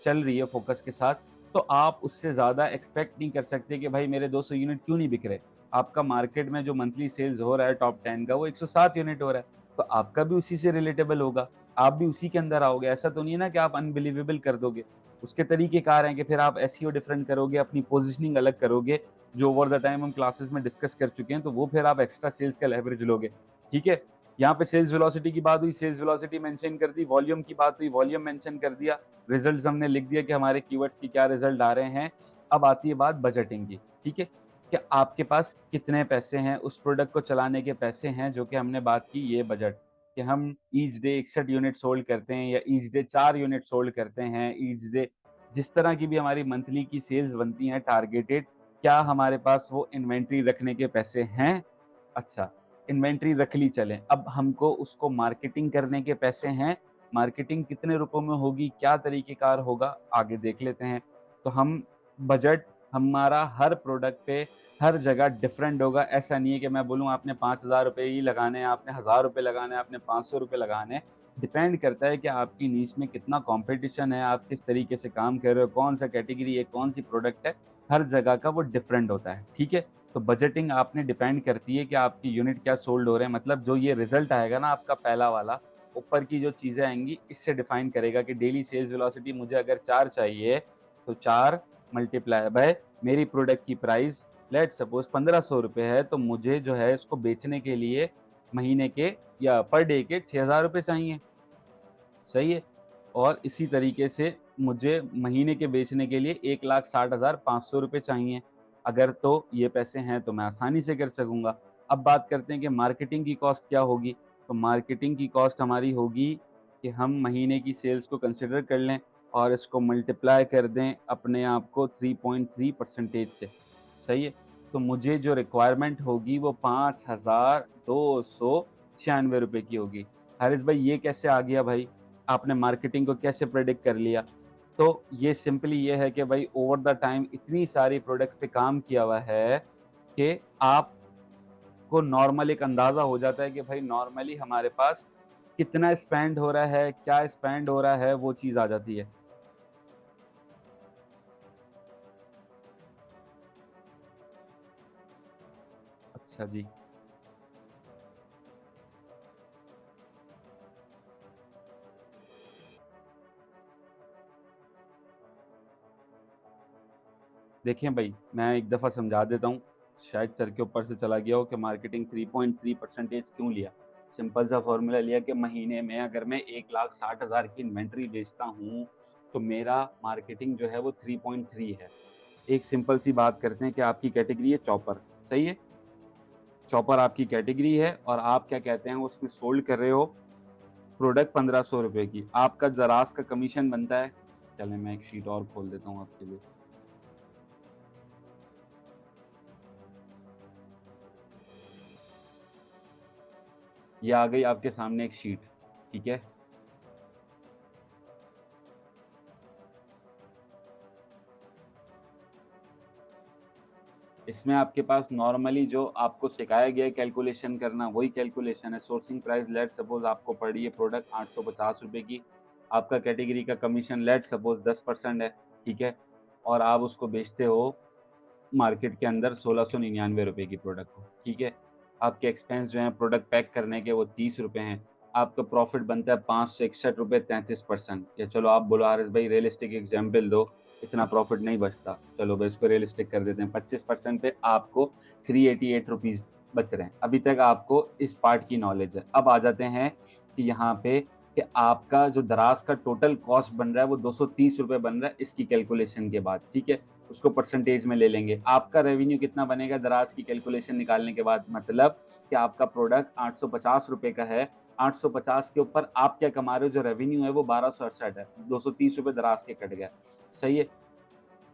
चल रही है फोकस के साथ, तो आप उससे ज़्यादा एक्सपेक्ट नहीं कर सकते कि भाई मेरे 200 यूनिट क्यों नहीं बिक रहे। आपका मार्केट में जो मंथली सेल्स हो रहा है टॉप 10 का वो 107 यूनिट हो रहा है, तो आपका भी उसी से रिलेटेबल होगा, आप भी उसी के अंदर आओगे। ऐसा तो नहीं है ना कि आप अनबिलीवेबल कर दोगे। उसके तरीक़ेकार हैं कि फिर आप एसईओ डिफरेंट करोगे, अपनी पोज़ीशनिंग अलग करोगे, जो ओवर द टाइम हम क्लासेस में डिस्कस कर चुके हैं, तो वो फिर आप एक्स्ट्रा सेल्स का लेवरेज लोगे, ठीक है? यहाँ पे सेल्स वेलोसिटी की बात हुई, सेल्स वेलोसिटी मेंशन कर दी, वॉल्यूम की बात हुई, वॉल्यूम मेंशन कर दिया, रिजल्ट्स हमने लिख दिया कि हमारे कीवर्ड्स की क्या रिजल्ट आ रहे हैं। अब आती है बात बजटिंग की, ठीक है? कि आपके पास कितने पैसे हैं, उस प्रोडक्ट को चलाने के पैसे हैं, जो कि हमने बात की ये बजट, कि हम ईच डे 61 यूनिट सोल्ड करते हैं या ईच डे 4 यूनिट सोल्ड करते हैं, ईच डे जिस तरह की भी हमारी मंथली की सेल्स बनती हैं टारगेटेड, क्या हमारे पास वो इन्वेंट्री रखने के पैसे हैं? अच्छा, इन्वेंट्री रख ली चलें, अब हमको उसको मार्केटिंग करने के पैसे हैं, मार्केटिंग कितने रुपयों में होगी, क्या तरीक़ेकार होगा, आगे देख लेते हैं। तो हम बजट हमारा हर प्रोडक्ट पे, हर जगह डिफरेंट होगा। ऐसा नहीं है कि मैं बोलूँ आपने ₹5000 ही लगाने हैं, आपने ₹1000 लगाने हैं, आपने ₹500 लगाने हैं। डिपेंड करता है कि आपकी नीश में कितना कॉम्पिटिशन है, आप किस तरीके से काम कर रहे हो, कौन-सा कैटेगरी है, कौन-सी प्रोडक्ट है, हर जगह का वो डिफरेंट होता है, ठीक है? तो बजटिंग आपने डिपेंड करती है कि आपकी यूनिट क्या सोल्ड हो रहे हैं, मतलब जो ये रिज़ल्ट आएगा ना आपका पहला वाला, ऊपर की जो चीज़ें आएँगी, इससे डिफाइन करेगा कि डेली सेल्स वेलोसिटी मुझे अगर 4 चाहिए, तो 4 मल्टीप्लाई बाय मेरी प्रोडक्ट की प्राइस लेट्स सपोज़ ₹1500 है, तो मुझे जो है इसको बेचने के लिए महीने के या पर डे के ₹6000 चाहिए, सही है? और इसी तरीके से मुझे महीने के बेचने के लिए ₹1,60,500 चाहिए। अगर तो ये पैसे हैं तो मैं आसानी से कर सकूँगा। अब बात करते हैं कि मार्केटिंग की कॉस्ट क्या होगी? तो मार्केटिंग की कॉस्ट हमारी होगी कि हम महीने की सेल्स को कंसिडर कर लें और इसको मल्टीप्लाई कर दें अपने आप को 3.3% से, सही है? तो मुझे जो रिक्वायरमेंट होगी वो ₹5296 की होगी। हारिस भाई ये कैसे आ गया भाई? आपने मार्केटिंग को कैसे प्रेडिक्ट कर लिया? तो ये सिंपली ये है कि भाई ओवर द टाइम इतनी सारी प्रोडक्ट्स पे काम किया हुआ है कि आपको नॉर्मल एक अंदाज़ा हो जाता है कि भाई नॉर्मली हमारे पास कितना स्पेंड हो रहा है, क्या स्पेंड हो रहा है, वो चीज़ आ जाती है। अच्छा जी। देखिए भाई, मैं एक दफ़ा समझा देता हूँ, शायद सर के ऊपर से चला गया हो कि मार्केटिंग 3.3% क्यों लिया? सिंपल सा फ़ॉर्मूला लिया कि महीने में अगर मैं 1,60,000 की इन्वेंट्री बेचता हूँ, तो मेरा मार्केटिंग जो है वो 3.3 है। एक सिंपल सी बात करते हैं कि आपकी कैटेगरी है चॉपर, सही है? चॉपर आपकी कैटेगरी है और आप क्या कहते हैं उसमें सोल्ड कर रहे हो प्रोडक्ट ₹1500 की। आपका ज़राज़ का कमीशन बनता है, चलें मैं एक शीट और खोल देता हूँ आपके लिए। ये आ गई आपके सामने एक शीट, ठीक है? इसमें आपके पास नॉर्मली जो आपको सिखाया गया है कैलकुलेशन करना, वही कैलकुलेशन है। सोर्सिंग प्राइस लेट्स सपोज़ आपको पड़ रही है प्रोडक्ट ₹850 की। आपका कैटेगरी का कमीशन लेट्स सपोज़ 10% है, ठीक है? और आप उसको बेचते हो मार्केट के अंदर ₹1699 की प्रोडक्ट को, ठीक है? आपके एक्सपेंस जो हैं प्रोडक्ट पैक करने के वो ₹30 हैं। आपका प्रॉफ़िट बनता है ₹561 33%। या चलो आप बोलो हारिस भाई रियलिस्टिक एग्ज़ाम्पल दो, इतना प्रॉफ़िट नहीं बचता। चलो भाई इसको रियलिस्टिक कर देते हैं। 25% पे आपको ₹388 बच रहे हैं। अभी तक आपको इस पार्ट की नॉलेज है। अब आ जाते हैं कि यहाँ पे कि आपका जो दराज़ का टोटल कॉस्ट बन रहा है वो ₹230 बन रहा है इसकी कैलकुलेशन के बाद, ठीक है? उसको परसेंटेज में ले लेंगे। आपका रेवेन्यू कितना बनेगा दराज़ की कैलकुलेशन निकालने के बाद? मतलब कि आपका प्रोडक्ट ₹850 का है, 850 के ऊपर आप क्या कमा रहे हो जो रेवेन्यू है वो 1268 है, ₹230 दराज़ के कट गए, सही है?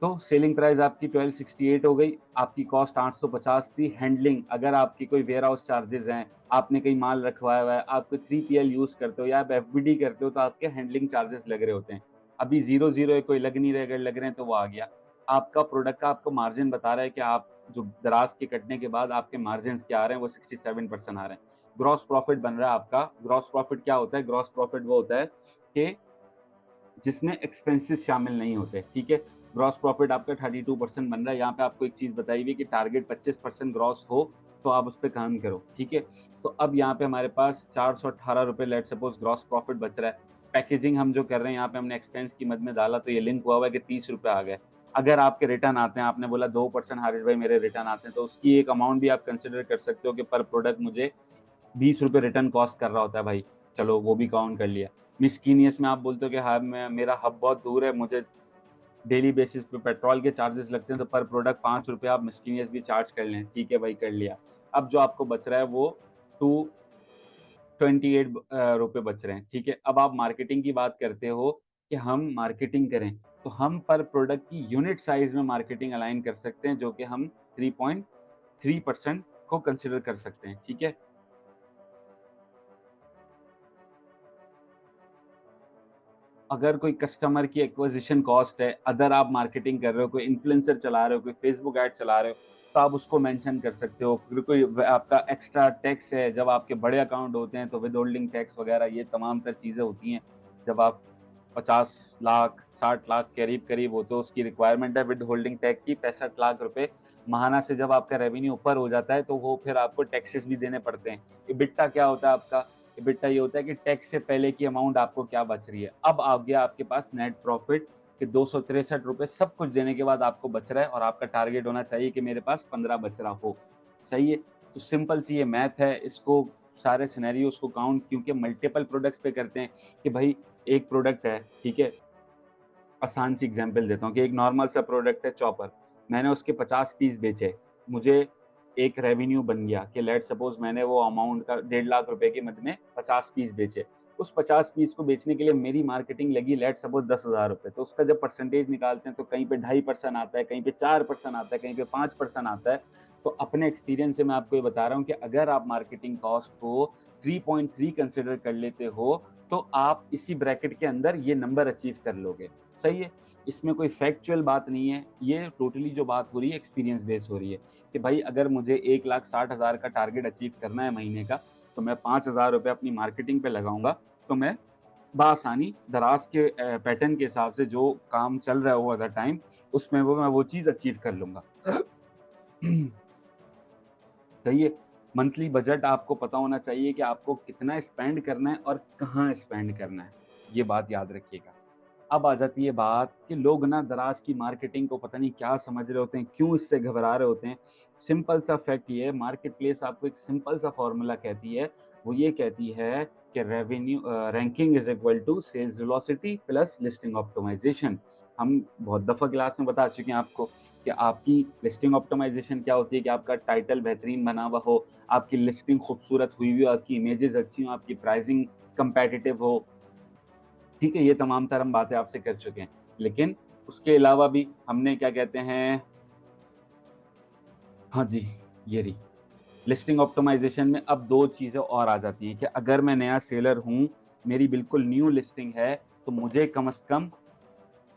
तो सेलिंग प्राइस आपकी 1268 हो गई, आपकी कॉस्ट 850 थी, हैंडलिंग अगर आपकी कोई वेयरहाउस चार्जेज़ हैं, आपने कहीं माल रखवाया हुआ है, आप कोई 3PL यूज़ करते हो या आप एफबीडी करते हो तो आपके हैंडलिंग चार्जेज़ लग रहे होते हैं। अभी 0-0 है, कोई लग नहीं रहे, अगर लग रहे हैं तो वो आ गया। आपका प्रोडक्ट का आपको मार्जिन बता रहा है कि आप जो दराज़ के कटने के बाद आपके मार्जिन्स क्या आ रहे हैं, वो 67% आ रहे हैं। ग्रॉस प्रॉफिट बन रहा है आपका, ग्रॉस प्रॉफिट क्या होता है? ग्रॉस प्रॉफिट वो होता है कि जिसमें एक्सपेंसेस शामिल नहीं होते, ठीक है? ग्रॉस प्रॉफिट आपका 32% बन रहा है, यहाँ पे आपको एक चीज़ बताई हुई है कि टारगेट 25% ग्रॉस हो, तो आप उस पे काम करो, ठीक है? तो अब यहाँ पे हमारे पास ₹418 लेट्स सपोज़ ग्रॉस प्रॉफिट बच रहा है। पैकेजिंग हम जो कर रहे हैं, यहाँ पे हमने एक्सपेंस की मद में डाला, तो ये लिंक हुआ हुआ है कि ₹30 आ गए। अगर आपके रिटर्न आते हैं, आपने बोला 2% हारिस भाई मेरे रिटर्न आते हैं, तो उसकी एक अमाउंट भी आप कंसिडर कर सकते हो कि पर प्रोडक्ट मुझे ₹20 रिटर्न कॉस्ट कर रहा होता है भाई, चलो वो भी काउंट कर लिया। मिस्किनियस में आप बोलते हो कि हाँ, मैं मेरा हब बहुत दूर है, मुझे डेली बेसिस पे पेट्रोल के चार्जेस लगते हैं, तो पर प्रोडक्ट ₹5 आप मिस्किनियस भी चार्ज कर लें, ठीक है भाई, कर लिया। अब जो आपको बच रहा है वो 228 रुपए बच रहे हैं, ठीक है। अब आप मार्केटिंग की बात करते हो कि हम मार्केटिंग करें, तो हम पर प्रोडक्ट की यूनिट साइज़ में मार्केटिंग अलाइन कर सकते हैं, जो कि हम 3.3% को कंसीडर कर सकते हैं, ठीक है? अगर कोई कस्टमर की एक्विजिशन कॉस्ट है, अदर आप मार्केटिंग कर रहे हो, कोई इन्फ्लुएंसर चला रहे हो, कोई फेसबुक ऐड चला रहे हो, तो आप उसको मेंशन कर सकते हो। फिर कोई व आपका एक्स्ट्रा टैक्स है, जब आपके बड़े अकाउंट होते हैं, तो विथहोल्डिंग टैक्स वगैरह ये तमाम तर चीज़ें होती हैं। जब आप 50 लाख, 60 लाख करीब-करीब हो, तो उसकी रिक्वायरमेंट है विथहोल्डिंग टैक्स की 65 लाख रुपए। महाना से जब आपका रेवेन्यू ऊपर हो जाता है, तो वो फिर आपको टैक्सेस भी देने पड़ते हैं। इबिट्डा क्या होता है आपका? इबिट्डा ये होता है कि टैक्स से पहले की अमाउंट आपको क्या बच रही है। अब आ गया आपके पास नेट प्रॉफिट कि ₹263 सब कुछ देने के बाद आपको बच रहा है और आपका टारगेट होना चाहिए कि मेरे पास 15 बच रहा हो। सही है? तो सिंपल सी ये मैथ है, इसको सारे सिनेरियोज़ को काउंट क्योंकि मल्टीपल प्रोडक्ट्स पे करते हैं कि भाई एक प्रोडक्ट है, ठीक है? आसान सी एग्ज़ाम्पल देता हूँ कि एक नॉर्मल सा प्रोडक्ट है चॉपर, मैंने उसके 50 पीस बेचे, मुझे एक रेवेन्यू बन गया कि लेट्स सपोज़ मैंने वो अमाउंट का 1.5 लाख रुपए की मद में 50 पीस बेचे। उस 50 पीस को बेचने के लिए मेरी मार्केटिंग लगी लेट्स सपोज़ ₹10,000 तो उसका जब परसेंटेज निकालते हैं तो कहीं पे 2.5% आता है, कहीं पे 4% आता है, कहीं पे 5% आता है। तो अपने एक्सपीरियंस से मैं आपको ये बता रहा हूँ कि अगर आप मार्केटिंग कॉस्ट को 3.3 कंसिडर कर लेते हो, तो आप इसी ब्रैकेट के अंदर ये नंबर अचीव कर लोगे। सही है? इसमें कोई फैक्चुअल बात नहीं है, ये टोटली जो बात हो रही है एक्सपीरियंस बेस हो रही है, कि भाई अगर मुझे 1,60,000 का टारगेट अचीव करना है महीने का, तो मैं ₹5,000 अपनी मार्केटिंग पे लगाऊँगा, तो मैं बआसानी दराज़ के पैटर्न के हिसाब से जो काम चल रहा है ओवर द टाइम, उसमें वो मैं वो चीज़ अचीव कर लूँगा। सही है? मंथली बजट आपको पता होना चाहिए कि आपको कितना स्पेंड करना है और कहाँ स्पेंड करना है, ये बात याद रखिएगा। अब आ जाती है बात कि लोग ना दराज़ की मार्केटिंग को पता नहीं क्या समझ रहे होते हैं, क्यों इससे घबरा रहे होते हैं। सिंपल सा फैक्ट ये है, मार्केट प्लेस आपको एक सिंपल सा फ़ॉर्मूला कहती है, वो ये कहती है कि ranking is equal to sales velocity plus listing optimization. हम बहुत दफ़ा क्लास में बता चुके हैं आपको कि आपकी लिस्टिंग ऑप्टिमाइज़ेशन क्या होती है कि आपका टाइटल बेहतरीन बना हुआ हो, आपकी लिस्टिंग खूबसूरत हुई हो, आपकी इमेजेस अच्छी हों, आपकी प्राइसिंग कम्पेटिटिव हो। ठीक है, ये तमाम तर हम बातें आपसे कर चुके हैं। लेकिन उसके अलावा भी हमने क्या कहते हैं हाँ जी, ये रही। लिस्टिंग ऑप्टिमाइज़ेशन में अब 2 चीज़ें और आ जाती हैं कि अगर मैं नया सेलर हूँ, मेरी बिल्कुल न्यू लिस्टिंग है, तो मुझे कम से कम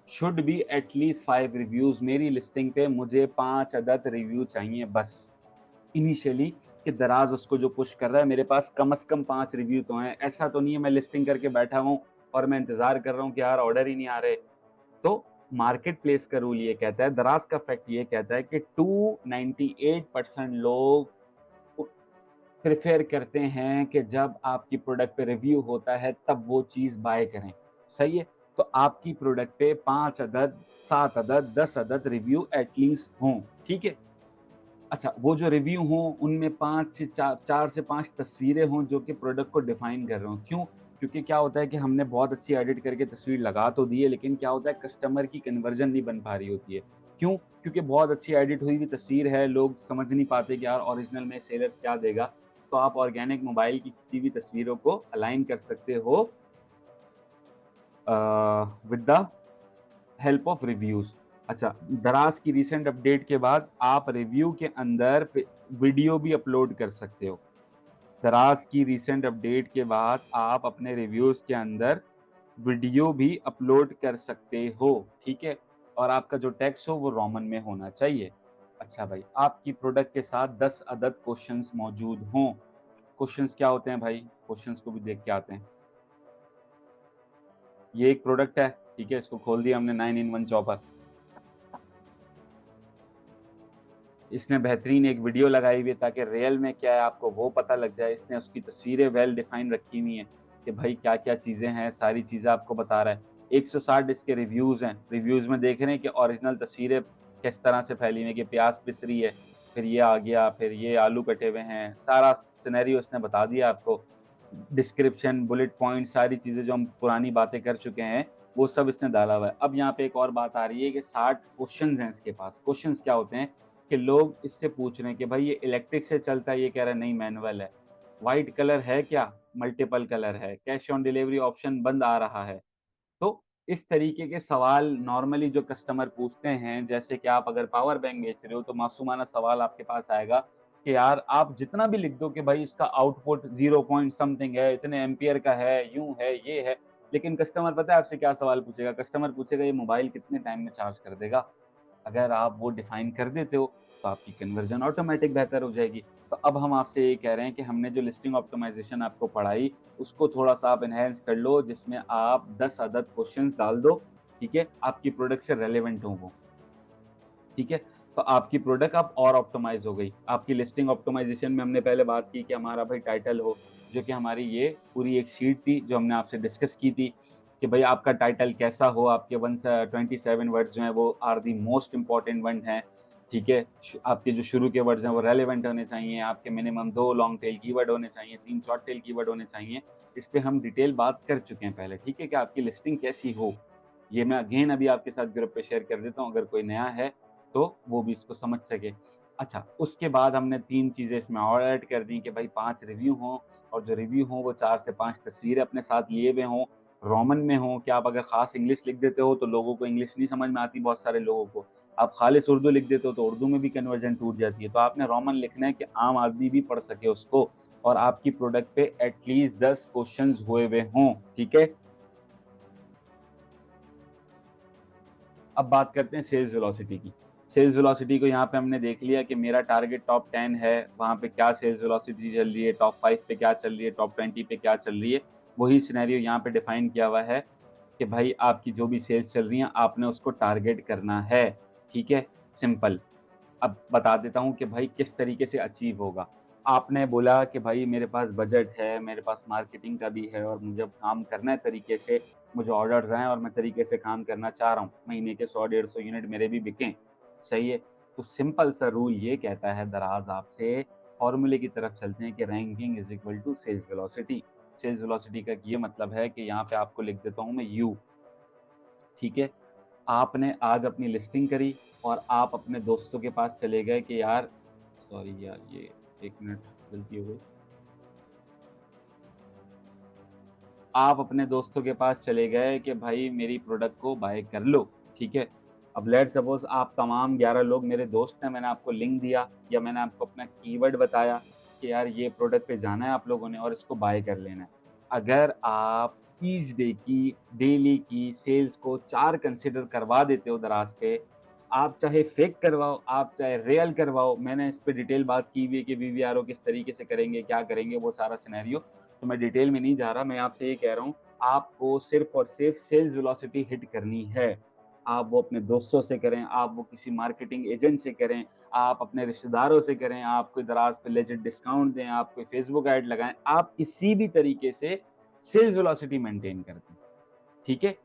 should be at least 5 reviews मेरी लिस्टिंग पे मुझे 5 अदद रिव्यू चाहिए बस। इनिशियली कि दराज़ उसको जो पुश कर रहा है, मेरे पास कम से कम 5 रिव्यू तो हैं। ऐसा तो नहीं है मैं लिस्टिंग करके बैठा हूँ और मैं इंतज़ार कर रहा हूँ कि यार ऑर्डर ही नहीं आ रहे। तो मार्केट प्लेस का रूल ये कहता है, दराज़ का फैक्ट ये कहता है कि 298% लोग उ प्रेफ़र करते हैं कि जब आपकी प्रोडक्ट पे रिव्यू होता है, तब वो चीज़ बाय करें। सही है? तो आपकी प्रोडक्ट पे 5 अदद, 7 अदद, 10 अदद रिव्यू एट लीस्ट हों, ठीक है? अच्छा, वो जो रिव्यू हों, उनमें 5 से 4 से 5 तस्वीरें हों, जो कि प्रोडक्ट को डिफ़ाइन कर रहे हों। क्यों? क्योंकि क्या होता है कि हमने बहुत अच्छी एडिट करके तस्वीर लगा तो दी है, लेकिन क्या होता है कस्टमर की कन्वर्जन नहीं बन पा रही होती है। क्यों? क्योंकि बहुत अच्छी एडिट हुई हुई तस्वीर है, लोग समझ नहीं पाते कि यार ओरिजिनल में सेलर्स क्या देगा। तो आप ऑर्गेनिक मोबाइल की खींची हुई तस्वीरों को अलाइन कर सकते हो uh, with the help of reviews. अच्छा, दराज़ की रीसेंट अपडेट के बाद आप रिव्यू के अंदर वीडियो भी अपलोड कर सकते हो। दराज़ की रीसेंट अपडेट के बाद आप अपने रिव्यूज़ के अंदर वीडियो भी अपलोड कर सकते हो, ठीक है? और आपका जो टेक्स्ट हो वो रोमन में होना चाहिए। अच्छा भाई, आपकी प्रोडक्ट के साथ 10 अदद क्वेश्चन्स मौजूद हों। क्वेश्चन्स क्या होते हैं भाई? क्वेश्चन्स को भी देख के आते हैं। ये एक प्रोडक्ट है, ठीक है? इसको खोल दिया हमने 9 इन 1 चॉपर। इसने बेहतरीन एक वीडियो लगाई हुई है ताकि रियल में क्या है आपको वो पता लग जाए। इसने उसकी तस्वीरें वेल डिफाइन रखी हुई हैं कि भाई क्या-क्या चीज़ें हैं, सारी चीज़ें आपको बता रहा है। 160 इसके रिव्यूज़ हैं। रिव्यूज़ में देख रहे हैं कि ओरिजिनल तस्वीरें किस तरह से फैली हुई हैं कि प्याज़ पिस रही है, फिर ये आ गया, फिर ये आलू कटे हुए हैं। सारा सिनेरियो इसने बता दिया आपको। डिस्क्रिप्शन, बुलेट पॉइंट सारी चीज़ें जो हम पुरानी बातें कर चुके हैं, वो सब इसने डाला हुआ है। अब यहाँ पे एक और बात आ रही है कि 60 क्वेश्चन्स हैं इसके पास। क्वेश्चन्स क्या होते हैं कि लोग इससे पूछ रहे हैं कि भाई ये इलेक्ट्रिक से चलता है, ये कह रहा है नहीं मैनुअल है। व्हाइट कलर है क्या? मल्टीपल कलर है। कैश ऑन डिलीवरी ऑप्शन बंद आ रहा है। तो इस तरीके के सवाल नॉर्मली जो कस्टमर पूछते हैं, जैसे कि आप अगर पावर बैंक बेच रहे हो तो मासूमाना सवाल आपके पास आएगा कि यार आप जितना भी लिख दो कि भाई इसका आउटपुट 0 पॉइंट समथिंग है, इतने एम्पीयर का है, यूँ है, ये है। लेकिन कस्टमर पता है आपसे क्या सवाल पूछेगा? कस्टमर पूछेगा ये मोबाइल कितने टाइम में चार्ज कर देगा? अगर आप वो डिफ़ाइन कर देते हो, तो आपकी कन्वर्जन ऑटोमैटिक बेहतर हो जाएगी। तो अब हम आपसे ये कह रहे हैं कि हमने जो लिस्टिंग ऑप्टिमाइज़ेशन आपको पढ़ाई, उसको थोड़ा-सा आप एनहांस कर लो, जिसमें आप 10 अदद क्वेश्चन्स डाल दो, ठीक है? आपकी प्रोडक्ट से रेलेवेंट हों वो, ठीक है? तो आपकी प्रोडक्ट अब और ऑप्टिमाइज़ हो गई। आपकी लिस्टिंग ऑप्टिमाइज़ेशन में हमने पहले बात की कि हमारा भाई टाइटल हो, जो कि हमारी ये पूरी एक शीट थी, जो हमने आपसे डिस्कस की थी कि भई आपका टाइटल कैसा हो, आपके 27 वर्ड्स जो हैं वो are the most important word हैं, ठीक है? आपके जो शुरू के वर्ड्स हैं वो रेलेवेंट होने चाहिए, आपके मिनिमम 2 लॉन्ग टेल कीवर्ड होने चाहिए, 3 शॉर्ट टेल कीवर्ड होने चाहिए। इस पे हम डिटेल बात कर चुके हैं पहले, ठीक है? कि आपकी लिस्टिंग कैसी हो। ये मैं अगेन अभी आपके साथ ग्रुप पे शेयर कर देता हूँ, अगर कोई नया है तो वो भी इसको समझ सके। अच्छा, उसके बाद हमने 3 चीज़ें इसमें और ऐड कर दी कि भाई 5 रिव्यू हों और जो रिव्यू हों वो 4 से 5 तस्वीरें अपने साथ लिए हुए हों, रोमन में हों कि आप अगर ख़ास इंग्लिश लिख देते हो तो लोगों को इंग्लिश नहीं समझ में आती बहुत सारे लोगों को। आप खालिस उर्दू लिख देते हो तो उर्दू में भी कन्वर्जन टूट जाती है। तो आपने रोमन लिखना है कि आम आदमी भी पढ़ सके उसको और आपकी प्रोडक्ट पे एटलीस्ट 10 क्वेश्चन्स हुए हुए हों, ठीक है? अब बात करते हैं सेल्स वेलोसिटी की। सेल्स वेलोसिटी को यहाँ पे हमने देख लिया कि मेरा टारगेट टॉप 10 है, वहाँ पे क्या सेल्स वेलोसिटी चल रही है, टॉप 5 पे क्या चल रही है, टॉप 20 पे क्या चल रही है। वही सिनेरियो यहाँ पे डिफाइन किया हुआ है कि भाई आपकी जो भी सेल्स चल रही हैं, आपने उसको टारगेट करना है, ठीक है? सिंपल। अब बता देता हूँ कि भाई किस तरीके से अचीव होगा। आपने बोला कि भाई मेरे पास बजट है, मेरे पास मार्केटिंग का भी है और मुझे अब काम करना है तरीके से, मुझे ऑर्डर्स आएँ और मैं तरीके से काम करना चाह रहा हूँ। महीने के 100 150 यूनिट मेरे भी बिकें, सही है। तो सिंपल सा रूल ये कहता है दराज़ आपसे फॉर्मूले की तरफ चलते हैं कि ranking is equal to sales velocity. Sales velocity का ये मतलब है कि यहाँ पे आपको लिख देता हूँ मैं यू, ठीक है? आपने आज अपनी लिस्टिंग करी और आप अपने दोस्तों के पास चले गए कि यार सॉरी यार ये 1 मिनट गलती हो गई। आप अपने दोस्तों के पास चले गए कि भाई मेरी प्रोडक्ट को बाय कर लो, ठीक है? अब लेट्स सपोज़ आप तमाम 11 लोग मेरे दोस्त हैं, मैंने आपको लिंक दिया या मैंने आपको अपना कीवर्ड बताया कि यार ये प्रोडक्ट पे जाना है आप लोगों ने और इसको बाय कर लेना है। अगर आप ईच डे की, डेली की सेल्स को 4 कंसीडर करवा देते हो दराज़ पे, आप चाहे फेक करवाओ, आप चाहे रियल करवाओ, मैंने इस पे डिटेल बात की हुई है कि वीवीआरओ किस तरीके से करेंगे, क्या करेंगे, वो सारा सिनेरियो तो मैं डिटेल में नहीं जा रहा, मैं आपसे ये कह रहा हूँ, आपको सिर्फ़ और सिर्फ़ सेल्स वेलोसिटी हिट करनी है। आप वो अपने दोस्तों से करें, आप वो किसी मार्केटिंग एजेंट से करें, आप अपने रिश्तेदारों से करें, आप कोई दराज़ पे लेजिट डिस्काउंट दें, आप कोई फ़ेसबुक ऐड लगाएँ, आप किसी भी तरीके से सेल्स वेलोसिटी मेंटेन कर दें, ठीक है?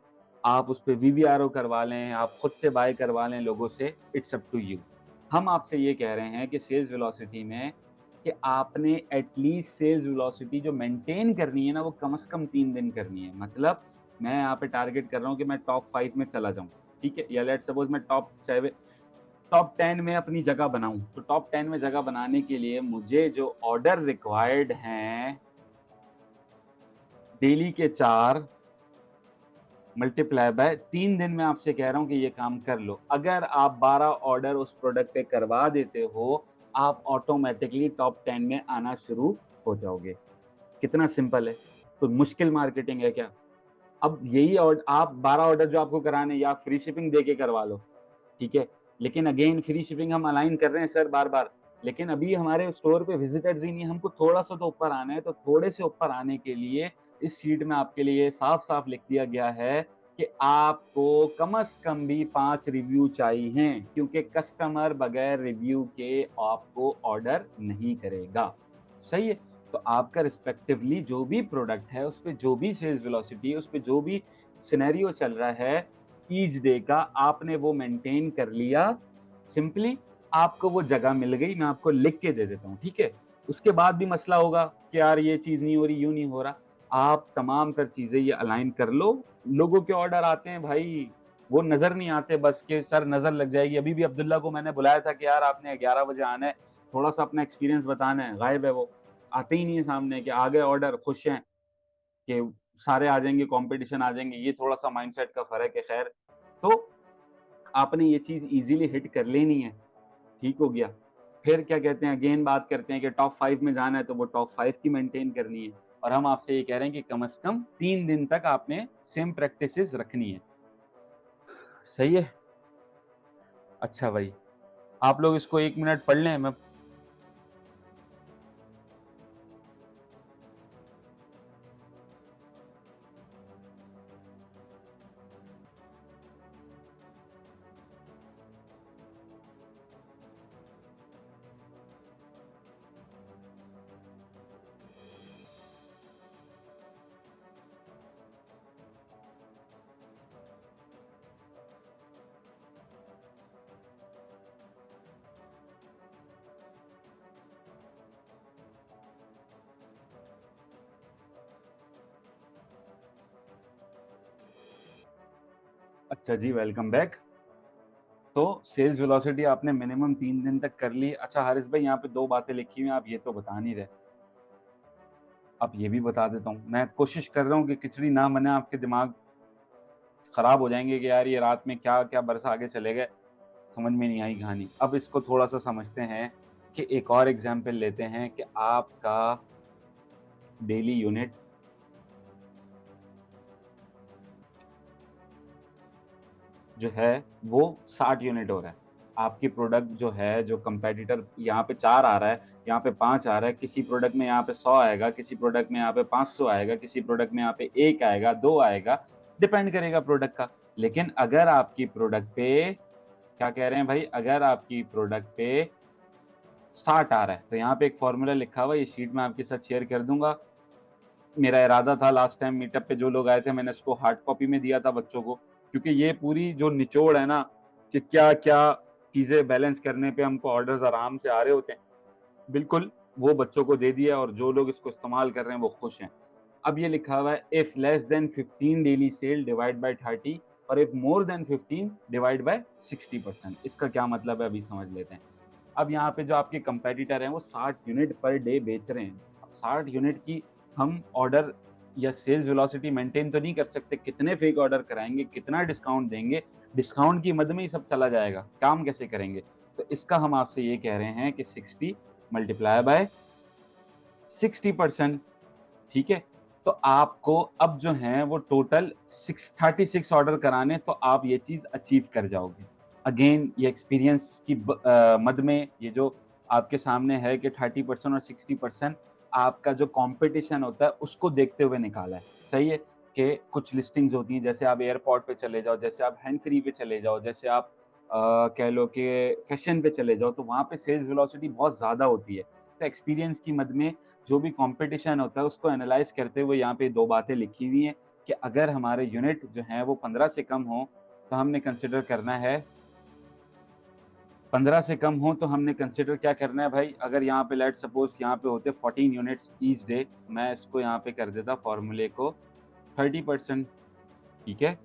आप उसपे वीवीआरओ करवा लें, आप खुद से बाय करवा लें लोगों से, इट्स अप टू यू। हम आपसे ये कह रहे हैं कि सेल्स वेलोसिटी में कि आपने एटलीस्ट सेल्स वेलोसिटी जो मेंटेन करनी है ना, वो कम से कम 3 दिन करनी है। मतलब मैं यहाँ पे टारगेट कर रहा हूँ कि मैं टॉप 5 में चला जाऊँ, ठीक है? या लेट्स सपोज़ मैं टॉप 10 में अपनी जगह बनाऊँ। तो टॉप 10 में जगह बनाने के लिए मुझे जो ऑर्डर रिक्वायर्ड हैं, डेली के 4 मल्टीप्लाई बाय 3 दिन में आपसे कह रहा हूँ कि ये काम कर लो। अगर आप 12 ऑर्डर उस प्रोडक्ट पे करवा देते हो, आप ऑटोमैटिकली टॉप 10 में आना शुरू हो जाओगे। कितना सिंपल है। कोई मुश्किल मार्केटिंग है क्या? अब यही आप 12 ऑर्डर जो आपको कराने हैं या आप फ्री शिपिंग देके करवा लो, ठीक है? लेकिन अगेन फ्री शिपिंग हम अलाइन कर रहे हैं सर बार-बार, लेकिन अभी हमारे स्टोर पे विज़िटर्स ही नहीं है, हमको थोड़ा-सा तो ऊपर आना है, तो थोड़े से ऊपर आने के लिए इस शीट में आपके लिए साफ-साफ लिख दिया गया है कि आपको कम से कम भी 5 रिव्यू चाहिए, क्योंकि कस्टमर बगैर रिव्यू के आपको ऑर्डर नहीं करेगा। सही है? तो आपका रिस्पेक्टिवली जो भी प्रोडक्ट है, उसपे जो भी सेल्स वेलोसिटी है, उसपे जो भी सिनेरियो चल रहा है, ईच डे का आपने वो मेंटेन कर लिया, सिंपली आपको वो जगह मिल गई, मैं आपको लिख के दे देता हूँ, ठीक है? उसके बाद भी मसला होगा कि यार ये चीज़ नहीं हो रही, यूँ नहीं हो रहा। आप तमाम तर चीज़ें ये अलाइन कर लो, लोगों के ऑर्डर आते हैं भाई, वो नज़र नहीं आते बस कि सर नज़र लग जाएगी। अभी भी अब्दुल्ला को मैंने बुलाया था कि यार आपने 11 बजे आना है, थोड़ा-सा अपना एक्सपीरियंस बताना है, गायब है वो। आते ही नहीं है सामने कि आ गए ऑर्डर, खुश हैं कि सारे आ जाएँगे, कॉम्पिटिशन आ जाएँगे, ये थोड़ा-सा माइंडसेट का फ़र्क है खैर। तो आपने ये चीज़ ईज़िली हिट कर लेनी है, ठीक हो गया। फिर क्या कहते हैं अगेन बात करते हैं कि टॉप 5 में जाना है तो वो टॉप 5 की मेंटेन करनी है और हम आपसे ये कह रहे हैं कि कम से कम 3 दिन तक आपने सेम प्रैक्टिसेस रखनी है। सही है? अच्छा भाई, आप लोग इसको 1 मिनट पढ़ लें मैं अच्छा जी, वेलकम बैक। तो सेल्स वेलोसिटी आपने मिनिमम 3 दिन तक कर ली। अच्छा हारिस भाई यहाँ पे 2 बातें लिखी हुई हैं, आप ये तो बता नहीं रहे। अब ये भी बता देता हूँ। मैं कोशिश कर रहा हूँ कि खिचड़ी ना बने, आपके दिमाग खराब हो जाएँगे कि यार ये रात में क्या-क्या बरसा के चले गए, समझ में नहीं आई कहानी। अब इसको थोड़ा-सा समझते हैं कि एक और एग्ज़ाम्पल लेते हैं कि आपका डेली यूनिट जो है वो 60 यूनिट हो रहा है। आपकी प्रोडक्ट जो है, जो कंपैटिटर यहाँ पे 4 आ रहा है, यहाँ पे 5 आ रहा है, किसी प्रोडक्ट में यहाँ पे 100 आएगा, किसी प्रोडक्ट में यहाँ पे 500 आएगा, किसी प्रोडक्ट में यहाँ पे 1 आएगा, 2 आएगा, डिपेंड करेगा प्रोडक्ट का। लेकिन अगर आपकी प्रोडक्ट पे क्या कह रहे हैं भाई, अगर आपकी प्रोडक्ट पे 60 आ रहा है, तो यहाँ पे एक फ़ॉर्मूला लिखा हुआ है, ये शीट मैं आपके साथ शेयर कर दूँगा। मेरा इरादा था लास्ट टाइम मीटअप पे जो लोग आए थे मैंने इसको हार्ड कॉपी में दिया था बच्चों को, क्योंकि ये पूरी जो निचोड़ है ना कि क्या-क्या चीज़ें बैलेंस करने पे हमको ऑर्डर्स आराम से आ रहे होते हैं, बिल्कुल वो बच्चों को दे दिया और जो लोग इसको इस्तेमाल कर रहे हैं वो खुश हैं। अब ये लिखा हुआ है if less than 15 daily cell divide by 30 और if more than 15 divide by 60%। इसका क्या मतलब है अभी समझ लेते हैं। अब यहाँ पे जो आपके कंपेटिटर हैं वो 60 यूनिट पर डे बेच रहे हैं। अब 60 यूनिट की हम ऑर्डर या सेल्स वेलोसिटी मेंटेन तो नहीं कर सकते, कितने फेक ऑर्डर कराएँगे, कितना डिस्काउंट देंगे, डिस्काउंट की मद में ही सब चला जाएगा, काम कैसे करेंगे? तो इसका हम आपसे ये कह रहे हैं कि 60 मल्टीप्लाई बाय 60%, ठीक है? तो आपको अब जो हैं वो टोटल 36 ऑर्डर कराने तो आप ये चीज़ अचीव कर जाओगे। अगेन ये एक्सपीरियंस की मद में ये जो आपके सामने है कि 30% और 60% आपका जो कॉम्पिटिशन होता है उसको देखते हुए निकाला है। सही है? कि कुछ लिस्टिंग्स होती हैं जैसे आप एयरपोर्ट पे चले जाओ, जैसे आप हैंड फ्री पे चले जाओ, जैसे आप कह लो कि फैशन पे चले जाओ तो वहाँ पे सेल्स वेलोसिटी बहुत ज़्यादा होती है। तो एक्सपीरियंस की मद में जो भी कॉम्पिटिशन होता है उसको एनालाइज़ करते हुए यहाँ पे 2 बातें लिखी हुई हैं कि अगर हमारे यूनिट जो हैं वो 15 से कम हों, तो हमने कंसिडर करना है 15 से कम हो तो हमने कंसिडर क्या करना है भाई, अगर यहाँ पे लेट्स सपोज़ यहाँ पे होते 14 यूनिट्स ईच डे, मैं इसको यहाँ पे कर देता फ़ॉर्मूले को 30%, ठीक है?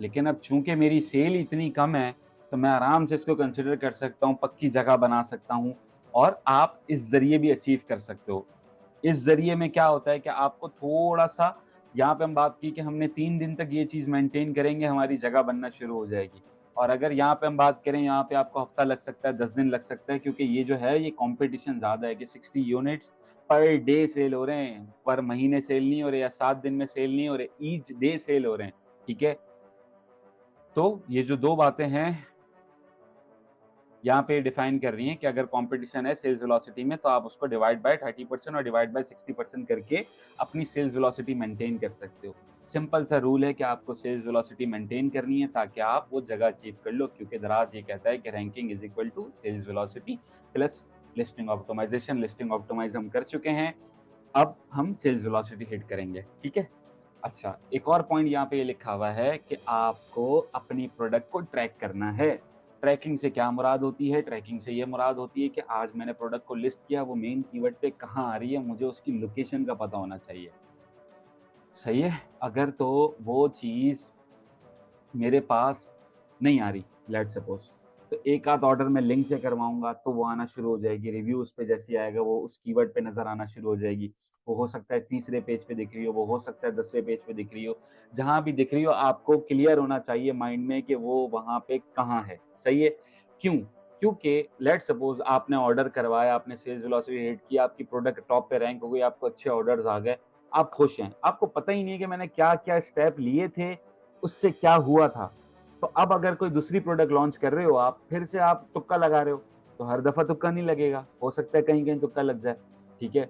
लेकिन अब चूँकि मेरी सेल इतनी कम है, तो मैं आराम से इसको कंसिडर कर सकता हूँ, पक्की जगह बना सकता हूँ और आप इस ज़रिए भी अचीव कर सकते हो। इस ज़रिए में क्या होता है कि आपको थोड़ा-सा यहाँ पे हम बात की कि हमने 3 दिन तक ये चीज़ मेंटेन करेंगे, हमारी जगह बनना शुरू हो जाएगी। और अगर यहाँ पे हम बात करें, यहाँ पे आपको हफ़्ता लग सकता है, 10 दिन लग सकता है क्योंकि ये जो है, ये कॉम्पिटिशन ज़्यादा है कि 60 यूनिट्स पर डे सेल हो रहे हैं, पर महीने सेल नहीं हो रहे या 7 दिन में सेल नहीं हो रहे, ईच डे सेल हो रहे हैं, ठीक है? तो ये जो 2 बातें हैं यहाँ पे डिफाइन कर रही हैं कि अगर कंपटीशन है सेल्स वेलोसिटी में तो आप उसको डिवाइड बाय 30% और डिवाइड बाय 60% करके अपनी सेल्स वेलोसिटी मेंटेन कर सकते हो। सिंपल सा रूल है कि आपको सेल्स वेलोसिटी मेंटेन करनी है ताकि आप वो जगह अचीव कर लो क्योंकि दराज़ ये कहता है कि ranking is equal to sales velocity plus listing optimization. Listing optimize हम कर चुके हैं, अब हम सेल्स वेलोसिटी हिट करेंगे, ठीक है? अच्छा, एक और पॉइंट यहाँ पे ये लिखा हुआ है कि आपको अपनी प्रोडक्ट को ट्रैक करना है। ट्रैकिंग से क्या मुराद होती है? ट्रैकिंग से ये मुराद होती है कि आज मैंने प्रोडक्ट को लिस्ट किया, वो मेन कीवर्ड पे कहाँ आ रही है, मुझे उसकी लोकेशन का पता होना चाहिए। सही है? अगर तो वो चीज़ मेरे पास नहीं आ रही, लेट्स सपोज़, तो एक आध ऑर्डर मैं लिंक से करवाऊँगा तो वो आना शुरू हो जाएगी, रिव्यूज़ पे जैसे ही आएगा वो उस कीवर्ड पे नज़र आना शुरू हो जाएगी। वो हो सकता है तीसरे पेज पे दिख रही हो, वो हो सकता है 10वें पेज पे दिख रही हो। जहाँ भी दिख रही हो आपको क्लियर होना चाहिए माइंड में कि वो वहाँ पे कहाँ है, सही है? क्यों? क्योंकि लेट्स सपोज़ आपने ऑर्डर करवाया, आपने सेल्स वेलोसिटी हिट की, आपकी प्रोडक्ट टॉप पे रैंक हो गई, आपको अच्छे ऑर्डर्स आ गए, आप खुश हैं। आपको पता ही नहीं है कि मैंने क्या-क्या स्टेप लिए थे, उससे क्या हुआ था। तो अब अगर कोई दूसरी प्रोडक्ट लॉन्च कर रहे हो आप, फिर से आप तुक्का लगा रहे हो, तो हर दफ़ा तुक्का नहीं लगेगा, हो सकता है कहीं-कहीं तुक्का लग जाए, ठीक है?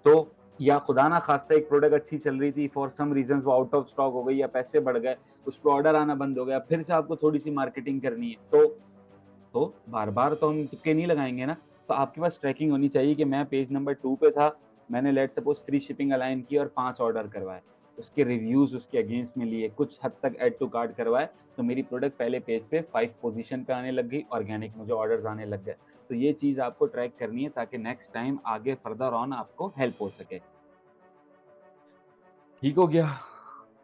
तो या खुदा ना खास्ता एक प्रोडक्ट अच्छी चल रही थी, फॉर सम रीज़न्स वो आउट ऑफ स्टॉक हो गई या पैसे बढ़ गए, उस पे ऑर्डर आना बंद हो गया, फिर से आपको थोड़ी-सी मार्केटिंग करनी है, तो बार-बार तो हम तुक्के नहीं लगाएँगे ना, तो आपके पास ट्रैकिंग होनी चाहिए कि मैं पेज नंबर 2 पे था, मैंने let's suppose free shipping align की और 5 ऑर्डर करवाए। उसके रिव्यूज़ उसके अगेंस्ट में लिए, कुछ हद तक ऐड टू कार्ट करवाए, तो मेरी प्रोडक्ट पहले पेज पे 5 पोज़ीशन पे आने लग गई, ऑर्गेनिक मुझे ऑर्डर्स आने लग गए। तो ये चीज़ आपको ट्रैक करनी है ताकि नेक्स्ट टाइम आगे फर्दर ऑन आपको हेल्प हो सके। ठीक हो गया?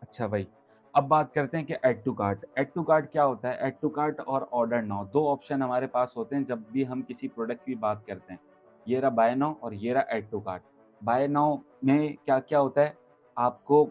अच्छा भाई, अब बात करते हैं कि add to cart. Add to cart क्या होता है? ऐड टू कार्ट और ऑर्डर नाउ 2 ऑप्शन हमारे पास होते हैं जब भी हम किसी प्रोडक्ट की बात करते हैं। ये रहा बाय नाउ और ये रहा add to cart. Buy now में क्या-क्या होता है? आपको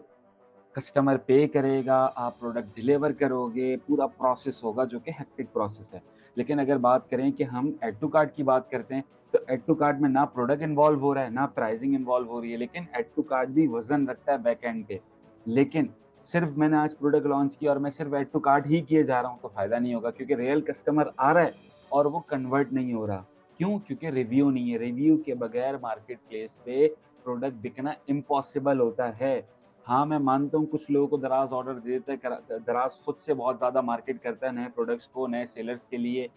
कस्टमर पे करेगा, आप प्रोडक्ट डिलीवर करोगे, पूरा प्रोसेस होगा जो कि हेक्टिक प्रोसेस है। लेकिन अगर बात करें कि हम ऐड टू कार्ट की बात करते हैं, तो ऐड टू कार्ट में ना प्रोडक्ट इन्वॉल्व हो रहा है, ना प्राइसिंग इन्वॉल्व हो रही है, लेकिन ऐड टू कार्ट भी वज़न रखता है बैक एंड पे। लेकिन सिर्फ़ मैंने आज प्रोडक्ट लॉन्च किया और मैं सिर्फ़ ऐड टू कार्ट ही किए जा रहा हूँ, तो फ़ायदा नहीं होगा क्योंकि रियल कस्टमर आ रहा है और वो कन्वर्ट नहीं हो रहा। क्यों? क्योंकि रिव्यू नहीं है, रिव्यू के बगैर मार्केट प्लेस पे प्रोडक्ट बिकना इम्पॉसिबल होता है। हाँ, मैं मानता हूँ कुछ लोगों को दराज़ ऑर्डर दे देता है, दराज़ खुद से बहुत ज़्यादा मार्केट करता है नए प्रोडक्ट्स को, नए सेलर्स के लिए।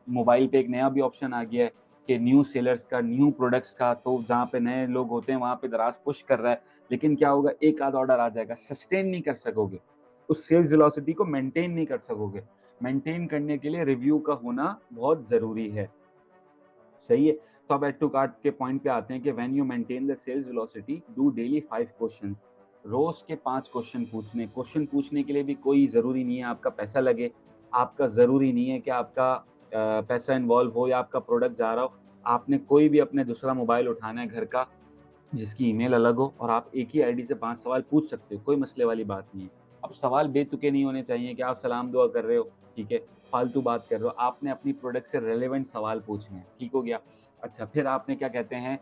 मोबाइल पे एक नया भी ऑप्शन आ गया है कि न्यू सेलर्स का, न्यू प्रोडक्ट्स का, तो जहाँ पे नए लोग होते हैं वहाँ पे दराज़ पुश कर रहा है। लेकिन क्या होगा, एक आध ऑर्डर आ जाएगा, सस्टेन नहीं कर सकोगे। उस सेल्स वेलोसिटी को मेंटेन नहीं कर सकोगे। मेंटेन करने के लिए रिव्यू का होना बहुत ज़रूरी है। सही है? तो अब ऐड टू कार्ट के पॉइंट पे आते हैं कि when you maintain the sales velocity, do daily 5 questions. रोज़ के 5 क्वेश्चन पूछने। क्वेश्चन पूछने के लिए भी कोई ज़रूरी नहीं है आपका पैसा लगे, आपका ज़रूरी नहीं है कि आपका पैसा इन्वॉल्व हो या आपका प्रोडक्ट जा रहा हो। आपने कोई भी अपने दूसरा मोबाइल उठाना है घर का, जिसकी ईमेल अलग हो और आप एक ही आईडी से 5 सवाल पूछ सकते हो, कोई मसले वाली बात नहीं है। अब सवाल बेतुके नहीं होने चाहिए कि आप सलाम दुआ कर रहे हो, ठीक है, फालतू बात कर रहे हो, आपने अपनी प्रोडक्ट से रिलेवेंट सवाल पूछने हैं, ठीक हो गया। अच्छा, फिर आपने क्या कहते हैं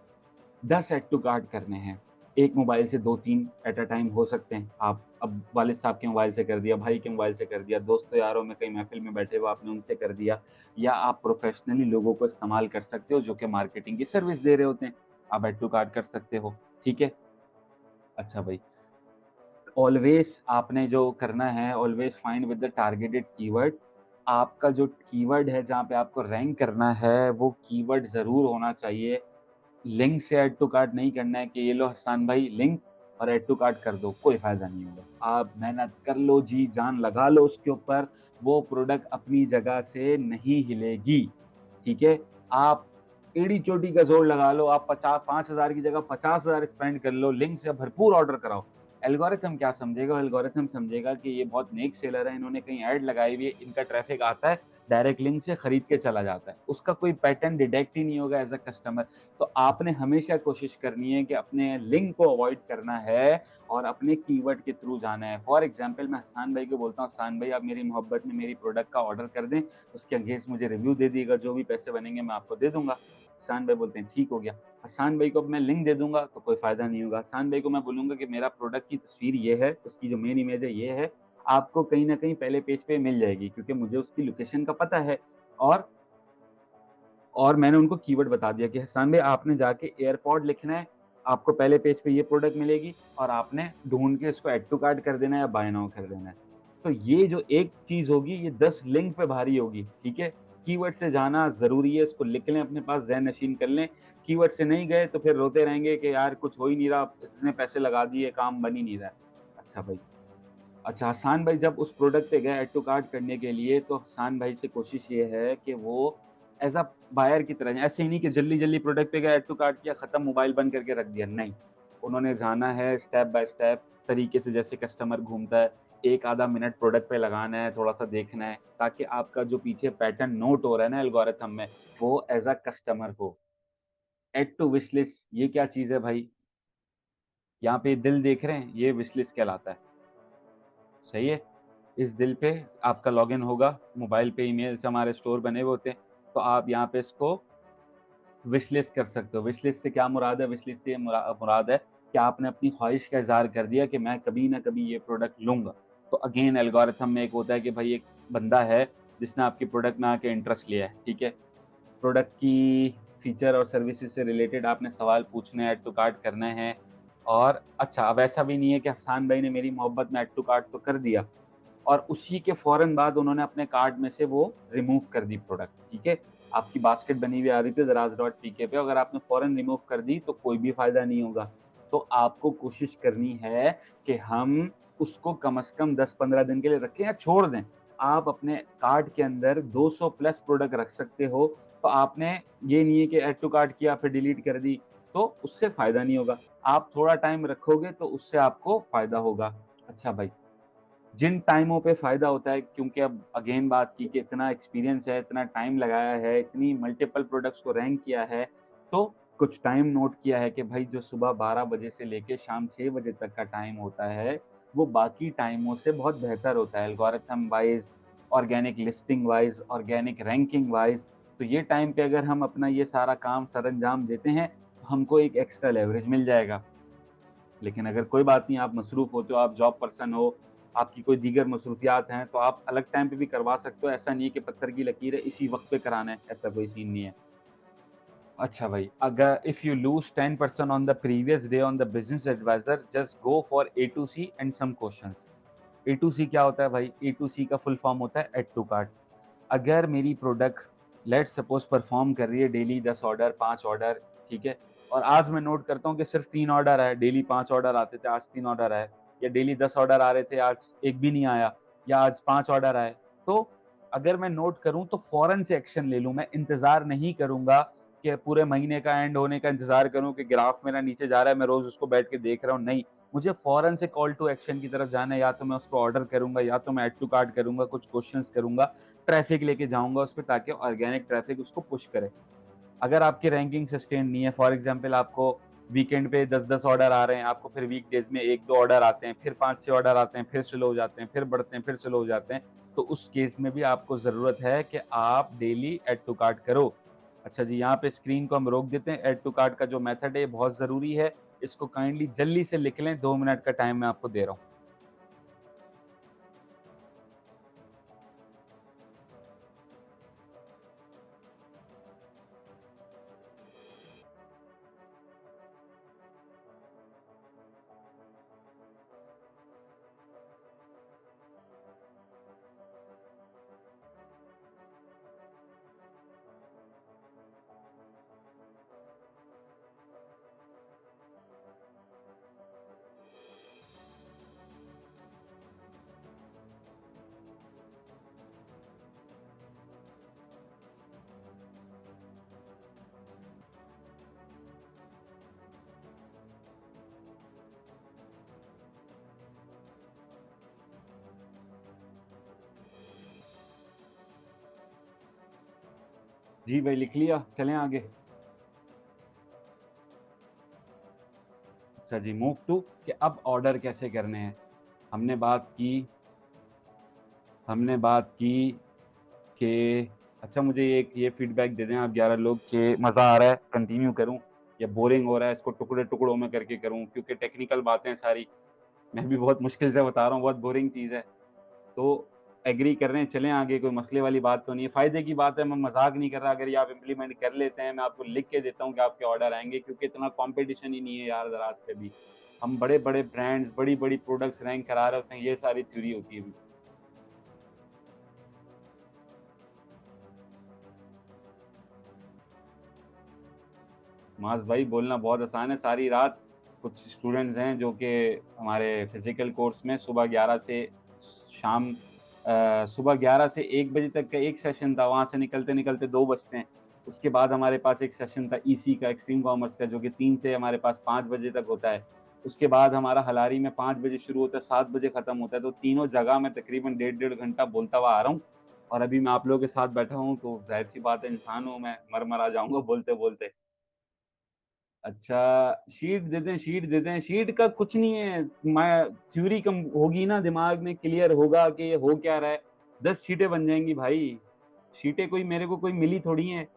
10 ऐड टू कार्ट करने हैं। एक मोबाइल से 2-3 एट अ टाइम हो सकते हैं। आप अब वालिद साहब के मोबाइल से कर दिया, भाई के मोबाइल से कर दिया, दोस्तों यारों में कहीं महफ़िल में बैठे हो आपने उनसे कर दिया या आप प्रोफ़ेशनली लोगों को इस्तेमाल कर सकते हो जो कि मार्केटिंग की सर्विस दे रहे होते हैं। आप ऐड टू कार्ट कर सकते हो, ठीक है? अच्छा भाई, ऑलवेज़ आपने जो करना है always find with the targeted keyword. आपका जो कीवर्ड है जहाँ पे आपको रैंक करना है, वो कीवर्ड ज़रूर होना चाहिए। लिंक से ऐड टू कार्ट नहीं करना है कि ये लो हसन भाई लिंक और ऐड टू कार्ट कर दो, कोई फ़ायदा नहीं होगा। आप मेहनत कर लो, जी जान लगा लो उसके ऊपर, वो प्रोडक्ट अपनी जगह से नहीं हिलेगी, ठीक है? आप एड़ी-चोटी का ज़ोर लगा लो, आप 5,000 की जगह 50,000 स्पेंड कर लो, लिंक से भरपूर ऑर्डर कराओ। एल्गोरिथम क्या समझेगा? एल्गोरिथम समझेगा कि ये बहुत नेक सेलर है, इन्होंने कहीं ऐड लगाई हुई है, इनका ट्रैफ़िक आता है, डायरेक्ट लिंक से खरीद के चला जाता है। उसका कोई पैटर्न डिटेक्ट ही नहीं होगा एज़ अ कस्टमर। तो आपने हमेशा कोशिश करनी है कि अपने लिंक को अवॉइड करना है और अपने कीवर्ड के थ्रू जाना है। फॉर एग्ज़ाम्पल मैं हसान भाई को बोलता हूँ, "हसान भाई आप मेरी मोहब्बत में मेरी प्रोडक्ट का ऑर्डर कर दें, उसके अगेंस्ट मुझे रिव्यू दे दीजिएगा, जो भी पैसे बनेंगे मैं आपको दे दूँगा।" हसान भाई बोलते हैं, "ठीक हो गया।" हसान भाई को अब मैं लिंक दे दूँगा तो कोई फ़ायदा नहीं होगा। हसान भाई को मैं बोलूँगा कि मेरा प्रोडक्ट की तस्वीर ये है, उसकी जो मेन इमेज है ये है, आपको कहीं न कहीं पहले पेज पे मिल जाएगी क्योंकि मुझे उसकी लोकेशन का पता है और और मैंने उनको कीवर्ड बता दिया कि हसन भाई आपने जाके एयरपॉड लिखना है, आपको पहले पेज पे ये प्रोडक्ट मिलेगी और आपने ढूँढ के इसको ऐड टू कार्ट कर देना है या बाय नाउ कर देना है। तो ये जो एक चीज़ होगी ये 10 लिंक पे भारी होगी, ठीक है? कीवर्ड से जाना ज़रूरी है, इसको लिख लें अपने पास ज़हन-नशीन कर लें। कीवर्ड से नहीं गए तो फिर रोते रहेंगे कि यार कुछ हो ही नहीं रहा, इतने पैसे लगा दिए, काम बन ही नहीं रहा है। अच्छा भाई अच्छा, हसान भाई जब उस प्रोडक्ट पे गए ऐड टू कार्ट करने के लिए, तो हसान भाई से कोशिश ये है कि वो एज़ अ बायर की तरह ऐसे ही नहीं कि जल्दी-जल्दी प्रोडक्ट पे गए, ऐड टू कार्ट किया, खत्म, मोबाइल बंद करके रख दिया, नहीं। उन्होंने जाना है स्टेप बाय स्टेप तरीके से जैसे कस्टमर घूमता है, 1 आधा मिनट प्रोडक्ट पे लगाना है, थोड़ा-सा देखना है, ताकि आपका जो पीछे पैटर्न नोट हो रहा है ना एल्गोरिथम में, वो एज़ अ कस्टमर हो। ऐड टू विश लिस्ट ये क्या चीज़ है भाई? यहाँ पे दिल देख रहे हैं, ये विश लिस्ट कहलाता है, सही है? इस दिल पे आपका लॉगिन होगा, मोबाइल पे ईमेल से हमारे स्टोर बने हुए होते हैं, तो आप यहाँ पे इसको विश लिस्ट कर सकते हो। विश लिस्ट से क्या मुराद है? विश लिस्ट से ये मुराद है कि आपने अपनी ख़्वाहिश का इज़हार कर दिया कि मैं कभी न कभी ये प्रोडक्ट लूँगा। तो अगेन एल्गोरिथम में एक होता है कि भाई एक बंदा है, जिसने आपके प्रोडक्ट में आके इंटरेस्ट लिया है, ठीक है? प्रोडक्ट की फीचर और सर्विसेज़ से रिलेटेड आपने सवाल पूछने हैं, ऐड टू कार्ट करने हैं और अच्छा अब ऐसा भी नहीं है कि हसान भाई ने मेरी मोहब्बत में ऐड टू कार्ट तो कर दिया और उसी के फ़ौरन बाद उन्होंने अपने कार्ट में से वो रिमूव कर दी प्रोडक्ट, ठीक है? आपकी बास्केट बनी हुई आ रही थी दराज़.पीके पे, अगर आपने फ़ौरन रिमूव कर दी तो कोई भी फ़ायदा नहीं होगा। तो आपको कोशिश करनी है कि हम उसको कम से कम 10-15 दिन के लिए रखें या छोड़ दें। आप अपने कार्ट के अंदर 200 प्लस प्रोडक्ट रख सकते हो, तो आपने ये नहीं है कि ऐड टू कार्ट किया फिर डिलीट कर दी, तो उससे फ़ायदा नहीं होगा। आप थोड़ा टाइम रखोगे तो उससे आपको फ़ायदा होगा। अच्छा भाई, जिन टाइमों पे फ़ायदा होता है क्योंकि अब अगेन बात की कि इतना एक्सपीरियंस है, इतना टाइम लगाया है, इतनी मल्टीपल प्रोडक्ट्स को रैंक किया है, तो कुछ टाइम नोट किया है कि भाई जो सुबह 12 बजे से लेके शाम 6 बजे तक का टाइम होता है, वो बाकी टाइमों से बहुत बेहतर होता है algorithm wise, organic listing wise, organic ranking wise. तो ये टाइम पे अगर हम अपना ये सारा काम सरअंजाम देते हैं, तो हमको एक एक्स्ट्रा लेवरेज मिल जाएगा। लेकिन अगर कोई बात नहीं आप मसरूफ़ होते हो, आप जॉब पर्सन हो, आपकी कोई दीगर मसरूफ़ियात हैं, तो आप अलग टाइम पे भी करवा सकते हो। ऐसा नहीं है कि पत्थर की लकीर है, इसी वक़्त पे कराना है, ऐसा कोई सीन नहीं है। अच्छा भाई, अगर if you lose 10% on the previous day on the business advisor, just go for A two C and some questions. A two C क्या होता है भाई? ए टू सी का फुल फॉर्म होता है ऐड टू कार्ट। अगर मेरी प्रोडक्ट लेट्स सपोज़ परफ़ॉर्म कर रही है डेली 10 ऑर्डर, 5 ऑर्डर, ठीक है? और आज मैं नोट करता हूँ कि सिर्फ़ 3 ऑर्डर आए, डेली 5 ऑर्डर आते थे, आज 3 ऑर्डर आए या डेली 10 ऑर्डर आ रहे थे, आज 1 भी नहीं आया या आज 5 ऑर्डर आए। तो अगर मैं नोट करूँ तो फ़ौरन से एक्शन ले लूँ, मैं इंतज़ार नहीं करूँगा कि पूरे महीने का एंड होने का इंतज़ार करूँ कि ग्राफ मेरा नीचे जा रहा है, मैं रोज़ उसको बैठ के देख रहा हूँ, नहीं। मुझे फ़ौरन से कॉल टू एक्शन की तरफ जाना है, या तो मैं उसको ऑर्डर करूँगा या तो मैं ऐड टू कार्ट करूँगा, कुछ क्वेश्चन्स करूँगा, ट्रैफ़िक लेके जाऊँगा उस पे ताकि ऑर्गेनिक ट्रैफ़िक उसको पुश करे। अगर आपकी रैंकिंग सस्टेन नहीं है, फॉर एग्ज़ाम्पल आपको वीकेंड पे 10-10 ऑर्डर आ रहे हैं, आपको फिर वीकडेज़ में 1-2 ऑर्डर आते हैं, फिर 5-6 ऑर्डर आते हैं, फिर स्लो हो जाते हैं, फिर बढ़ते हैं, फिर स्लो हो जाते हैं, तो उस केस में भी आपको ज़रूरत है कि आप डेली ऐड टू कार्ट करो। अच्छा जी, यहाँ पे स्क्रीन को हम रोक देते हैं, ऐड टू कार्ट का जो मेथड है ये बहुत ज़रूरी है, इसको काइंडली जल्दी से लिख लें, 2 मिनट का टाइम मैं आपको दे रहा हूँ। जी भाई, लिख लिया? चलें आगे? अच्छा जी, मूव टू कि अब ऑर्डर कैसे करने हैं? हमने बात की हमने बात की कि अच्छा मुझे एक ये फीडबैक दे दें आप 11 लोग कि मज़ा आ रहा है, कंटिन्यू करूँ या बोरिंग हो रहा है, इसको टुकड़े-टुकड़ों में करके करूँ? क्योंकि टेक्निकल बातें हैं सारी, मैं भी बहुत मुश्किल से बता रहा हूँ, बहुत बोरिंग चीज़ है। तो एग्री कर रहे हैं, चलें आगे, कोई मसले वाली बात तो नहीं है। फ़ायदे की बात है, मैं मज़ाक नहीं कर रहा, अगर ये आप इम्प्लीमेंट कर लेते हैं, मैं आपको लिख के देता हूँ कि आपके ऑर्डर आएँगे क्योंकि इतना कॉम्पिटिशन ही नहीं है यार दराज़ पे भी। हम बड़े-बड़े ब्रांड्स, बड़ी-बड़ी प्रोडक्ट्स रैंक करा रहे होते हैं, ये सारी थ्योरी होती है पीछे। मास भाई बोलना बहुत आसान है, सारी रात कुछ स्टूडेंट्स हैं जो कि हमारे फिज़िकल कोर्स में शाम सुबह 11 से 1 बजे तक का एक सेशन था, वहाँ से निकलते-निकलते 2 बजते हैं। उसके बाद हमारे पास एक सेशन था ईसी का, एक्सट्रीम कॉमर्स का, जो कि 3 से हमारे पास 5 बजे तक होता है। उसके बाद हमारा हलारी में 5 बजे शुरू होता है, 7 बजे खत्म होता है, तो तीनों जगह मैं तकरीबन डेढ़ घंटा बोलता हुआ आ रहा हूँ। और अभी मैं आप लोगों के साथ बैठा हूँ, तो ज़ाहिर-सी बात है, इंसान हूँ मैं, मर-मरा जाऊँगा बोलते-बोलते। अच्छा, शीट दे दें, शीट दे दें, शीट का कुछ नहीं है। मैं थ्योरी कम होगी ना दिमाग में, क्लियर होगा कि ये हो क्या रहा है, 10 शीटें बन जाएँगी भाई। शीटें कोई मेरे को कोई मिली थोड़ी हैं।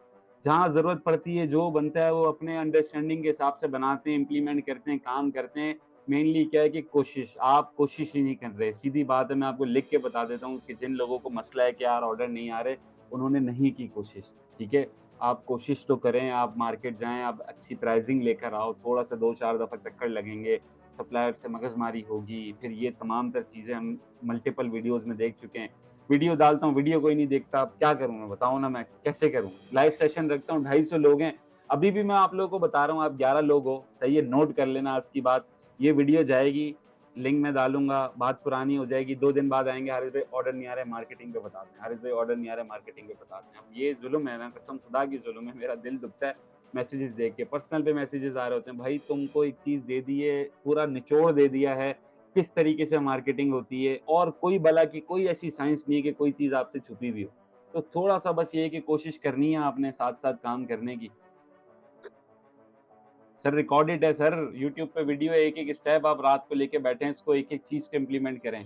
जहाँ ज़रूरत पड़ती है, जो बनता है वो अपने अंडरस्टैंडिंग के हिसाब से बनाते हैं, इम्प्लीमेंट करते हैं, काम करते हैं। मेनली क्या है कि कोशिश, आप कोशिश ही नहीं कर रहे। सीधी बात है, मैं आपको लिख के बता देता हूँ कि जिन लोगों को मसला है कि यार ऑर्डर नहीं आ रहे, उन्होंने नहीं की कोशिश, ठीक है? आप कोशिश तो करें, आप मार्केट जाएँ, आप अच्छी प्राइज़िंग लेकर आओ, थोड़ा-सा 2-4 दफ़ा चक्कर लगेंगे, सप्लायर से मगज़मारी होगी, फिर ये तमाम तर चीज़ें हम मल्टीपल वीडियोज़ में देख चुके हैं। वीडियो डालता हूँ, वीडियो कोई नहीं देखता, अब क्या करूँ मैं बताओ ना मैं, कैसे करूँ? लाइव सेशन रखता हूँ, 250 लोग हैं, अभी भी मैं आप लोगों को बता रहा हूँ, आप 11 लोग हो, सही है, नोट कर लेना आज की बात। ये वीडियो जाएगी, लिंक मैं डालूँगा, बात पुरानी हो जाएगी, 2 दिन बाद आएँगे, हारिस भाई ऑर्डर नहीं आ रहा है, मार्केटिंग पे बता दें, हारिस भाई ऑर्डर नहीं आ रहा है, मार्केटिंग पे बता दें। अब ये ज़ुल्म है ना, कसम खुदा की ज़ुल्म है, मेरा दिल दुखता है मैसेजेस देख के, पर्सनल पे मैसेजेस आ रहे होते हैं, भाई तुमको एक चीज़ दे दी है, पूरा निचोड़ दे दिया है, किस तरीके से मार्केटिंग होती है और कोई भला की कोई ऐसी साइंस नहीं है कि कोई चीज़ आपसे छुपी हुई हो। तो थोड़ा-सा बस ये है कि कोशिश करनी है आपने साथ-साथ काम करने की। सर रिकॉर्डेड है सर, यूट्यूब पे वीडियो है, एक-एक स्टेप आप रात को लेके बैठे हैं, इसको एक-एक चीज़ को इम्प्लीमेंट करें।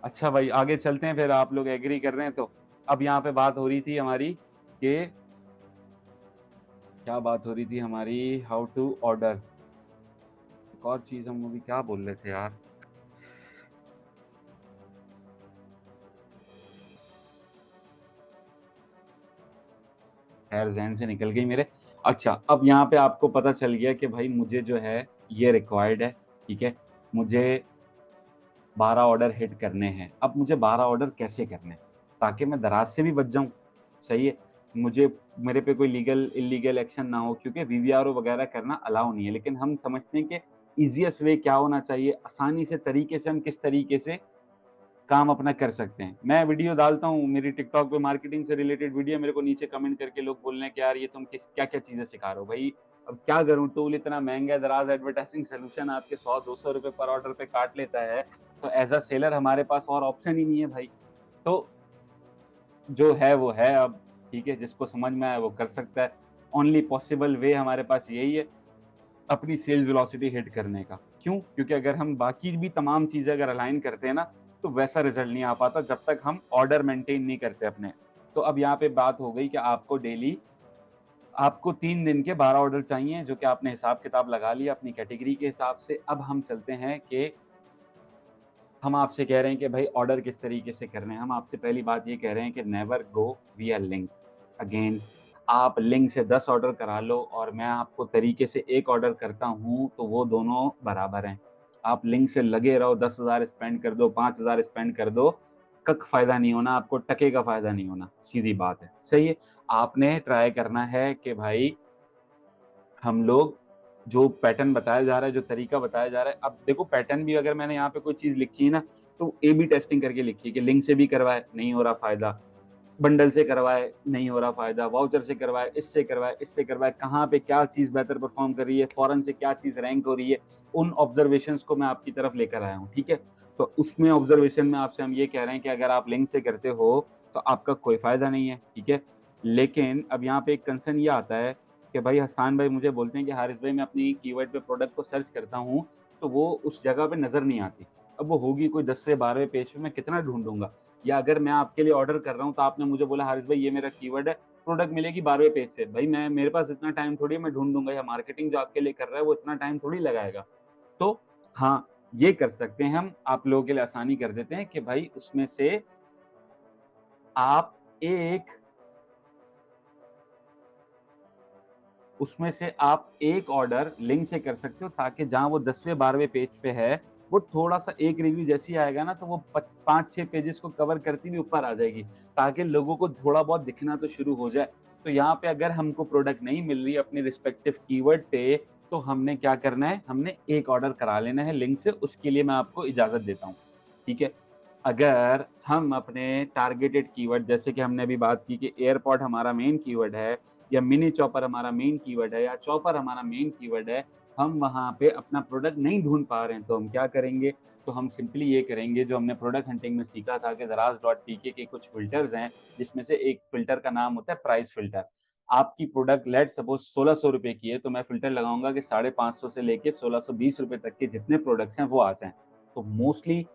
अच्छा भाई आगे चलते हैं फिर आप लोग एग्री कर रहे हैं तो। अब यहाँ पे बात हो रही थी हमारी कि क्या बात हो रही थी हमारी हाउ टू ऑर्डर। एक और चीज़ हम अभी क्या बोल रहे थे यार? खैर ज़हन से निकल गई मेरे। अच्छा, अब यहाँ पे आपको पता चल गया कि भाई मुझे जो है ये रिक्वायर्ड है, ठीक है? मुझे 12 ऑर्डर हिट करने हैं। अब मुझे 12 ऑर्डर कैसे करने हैं? ताकि मैं दराज़ से भी बच जाऊँ, सही है? मुझे मेरे पे कोई लीगल इल्लीगल एक्शन ना हो क्योंकि वीवीआरओ वगैरह करना अलाउ नहीं है। लेकिन हम समझते हैं कि ईज़ीएस्ट वे क्या होना चाहिए, आसानी से तरीके से हम किस तरीके से काम अपना कर सकते हैं। मैं वीडियो डालता हूँ, मेरी टिकटॉक पे मार्केटिंग से रिलेटेड वीडियो मेरे को नीचे कमेंट करके लोग बोल रहे हैं कि यार ये तुम किस क्या-क्या चीज़ें सिखा रहे हो? भई, अब क्या करूँ टूल इतना महँगा है, दराज़ एडवर्टाइज़िंग सॉल्यूशन आपके ₹100-200 पर ऑर्डर पे काट लेता है, तो ऐज़ अ सेलर हमारे पास और ऑप्शन ही नहीं है भाई। तो जो है वो है अब, ठीक है? जिसको समझ में आए वो कर सकता है। ओनली पॉसिबल वे हमारे पास यही है, अपनी सेल्स वेलोसिटी हिट करने का। क्यों? क्योंकि अगर हम बाकी भी तमाम चीज़ें अगर अलाइन करते हैं ना, तो वैसा रिज़ल्ट नहीं आ पाता जब तक हम ऑर्डर मेंटेन नहीं करते अपने। तो अब यहाँ पे बात हो गई कि आपको 3 दिन के 12 ऑर्डर चाहिए, जो कि आपने हिसाब-किताब लगा लिया अपनी कैटेगरी के हिसाब से। अब हम चलते हैं कि हम आपसे कह रहे हैं कि भाई ऑर्डर किस तरीके से करने हैं। हम आपसे पहली बात ये कह रहे हैं कि नेवर गो विया लिंक। अगेन, आप लिंक से 10 ऑर्डर करा लो और मैं आपको तरीके से 1 ऑर्डर करता हूँ, तो वो दोनों बराबर हैं। आप लिंक से लगे रहो, 10,000 स्पेंड कर दो, 5,000 स्पेंड कर दो, कख फ़ायदा नहीं होना, आपको टके का फ़ायदा नहीं होना, सीधी बात है। सही है? आपने ट्राई करना है कि भाई हम लोग जो पैटर्न बताया जा रहा है, जो तरीका बताया जा रहा है, अब देखो पैटर्न भी अगर मैंने यहाँ पे कोई चीज़ लिखी है ना, तो ए बी टेस्टिंग करके लिखी है कि लिंक से भी करवाए, नहीं हो रहा फ़ायदा, बंडल से करवाए, नहीं हो रहा फ़ायदा, वाउचर से करवाए, इससे करवाए, कहाँ पे क्या चीज़ बेहतर परफ़ॉर्म कर रही है, फ़ॉरेन से क्या चीज़ रैंक हो रही है, उन ऑब्ज़र्वेशंस को मैं आपकी तरफ लेकर आया हूँ, ठीक है? तो उसमें ऑब्ज़र्वेशन में आपसे हम ये कह रहे हैं कि अगर आप लिंक से करते हो, तो आपका कोई फ़ायदा नहीं है, ठीक है? लेकिन अब यहाँ पे एक कंसर्न ये आता है कि भाई हस्सान भाई मुझे बोलते हैं कि हारिस भाई मैं अपनी कीवर्ड पे प्रोडक्ट को सर्च करता हूँ, तो वो उस जगह पे नज़र नहीं आती। अब वो होगी कोई 10वें 12वें पेज पे मैं कितना ढूँढूँगा? या अगर मैं आपके लिए ऑर्डर कर रहा हूँ, तो आपने मुझे बोला हारिस भाई ये मेरा कीवर्ड है, प्रोडक्ट मिलेगी 12वें पेज पे। भाई मैं मेरे पास इतना टाइम थोड़ी है मैं ढूँढ लूँगा या मार्केटिंग जो आपके लिए कर रहा है वो इतना टाइम थोड़ी लगाएगा। तो हाँ, ये कर सकते हैं हम, आप लोगों के लिए आसानी कर देते हैं कि भाई आप एक उसमें से आप एक ऑर्डर लिंक से कर सकते हो ताकि जहाँ वो 10वें 12वें पेज पे है, वो थोड़ा-सा एक रिव्यू जैसे ही आएगा ना तो वो प 5-6 पेजेज़ को कवर करती हुई ऊपर आ जाएगी, ताकि लोगों को थोड़ा बहुत दिखना तो शुरू हो जाए। तो यहाँ पे अगर हमको प्रोडक्ट नहीं मिल रही है अपने रिस्पेक्टिव कीवर्ड पे, तो हमने क्या करना है, हमने एक ऑर्डर करा लेना है लिंक से, उसके लिए मैं आपको इजाज़त देता हूँ, ठीक है? अगर हम अपने टारगेटेड कीवर्ड जैसे कि हमने अभी बात की कि एयरपॉड हमारा मेन कीवर्ड है, या मिनी चॉपर हमारा मेन कीवर्ड है या चॉपर हमारा मेन कीवर्ड है, हम वहाँ पे अपना प्रोडक्ट नहीं ढूँढ पा रहे हैं, तो हम क्या करेंगे? तो हम सिंपली ये करेंगे जो हमने प्रोडक्ट हंटिंग में सीखा था कि दराज़.टीके के कुछ फ़िल्टर्स हैं, जिसमें से एक फ़िल्टर का नाम होता है प्राइस फ़िल्टर। आपकी प्रोडक्ट लेट्स सपोज़ ₹1600 की है, तो मैं फ़िल्टर लगाऊँगा कि 550 से लेके ₹1620 तक के जितने प्रोडक्ट्स हैं, वो आ जाएँ। तो मोस्टली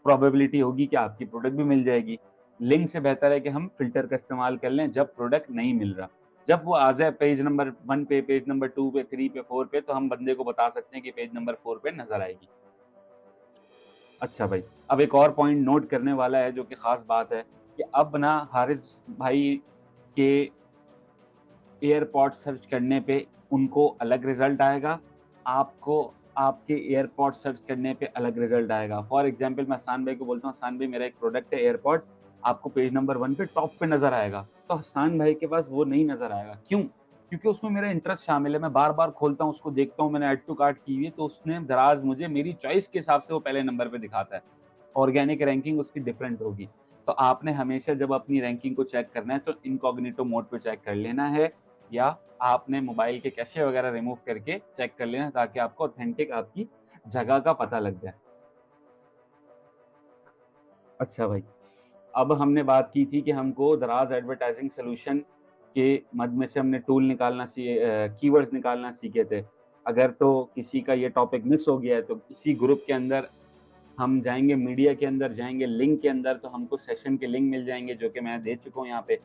प्रोबेबिलिटी होगी कि आपकी प्रोडक्ट भी मिल जाएगी। लिंक से बेहतर है कि हम फ़िल्टर का इस्तेमाल कर लें जब प्रोडक्ट नहीं मिल रहा। जब वो आ जाए पेज नंबर 1 पे, पेज नंबर 2 पे, 3 पे, 4 पे, तो हम बंदे को बता सकते हैं कि पेज नंबर 4 पे नज़र आएगी। अच्छा भाई, अब एक और पॉइंट नोट करने वाला है जो कि ख़ास बात है कि अब ना हारिस भाई के एयरपॉड्स सर्च करने पे उनको अलग रिज़ल्ट आएगा, आपको आपके एयरपॉड्स सर्च करने पे अलग रिज़ल्ट आएगा। फॉर एग्ज़ाम्पल मैं हसान भाई को बोलता हूँ, हसान भाई मेरा एक प्रोडक्ट है एयरपॉड, आपको पेज नंबर 1 पे टॉप पे नज़र आएगा। तो हसान भाई के पास वो नहीं नज़र आएगा, क्यों? क्योंकि उसमें मेरा इंटरेस्ट शामिल है, मैं बार-बार खोलता हूँ, उसको देखता हूँ, मैंने ऐड टू कार्ट की हुई है, तो उसने दराज़ मुझे मेरी चॉइस के हिसाब से वो पहले नंबर पे दिखाता है। ऑर्गेनिक रैंकिंग उसकी डिफरेंट होगी। तो आपने हमेशा जब अपनी रैंकिंग को चेक करना है तो इनकॉग्निटो मोड पे चेक कर लेना है या आपने मोबाइल के कैशे वगैरह रिमूव करके चेक कर लेना ताकि आपको ऑथेंटिक आपकी जगह का पता लग जाए। अच्छा भाई, अब हमने बात की थी कि हमको दराज़ एडवर्टाइज़िंग सॉल्यूशन के मद में से हमने टूल निकालना कीवर्ड्स निकालना सीखे थे। अगर तो किसी का ये टॉपिक मिस हो गया है तो इसी ग्रुप के अंदर हम जाएँगे मीडिया के अंदर, जाएँगे लिंक के अंदर तो हमको सेशन के लिंक मिल जाएँगे जो कि मैं दे चुका हूँ यहाँ पे।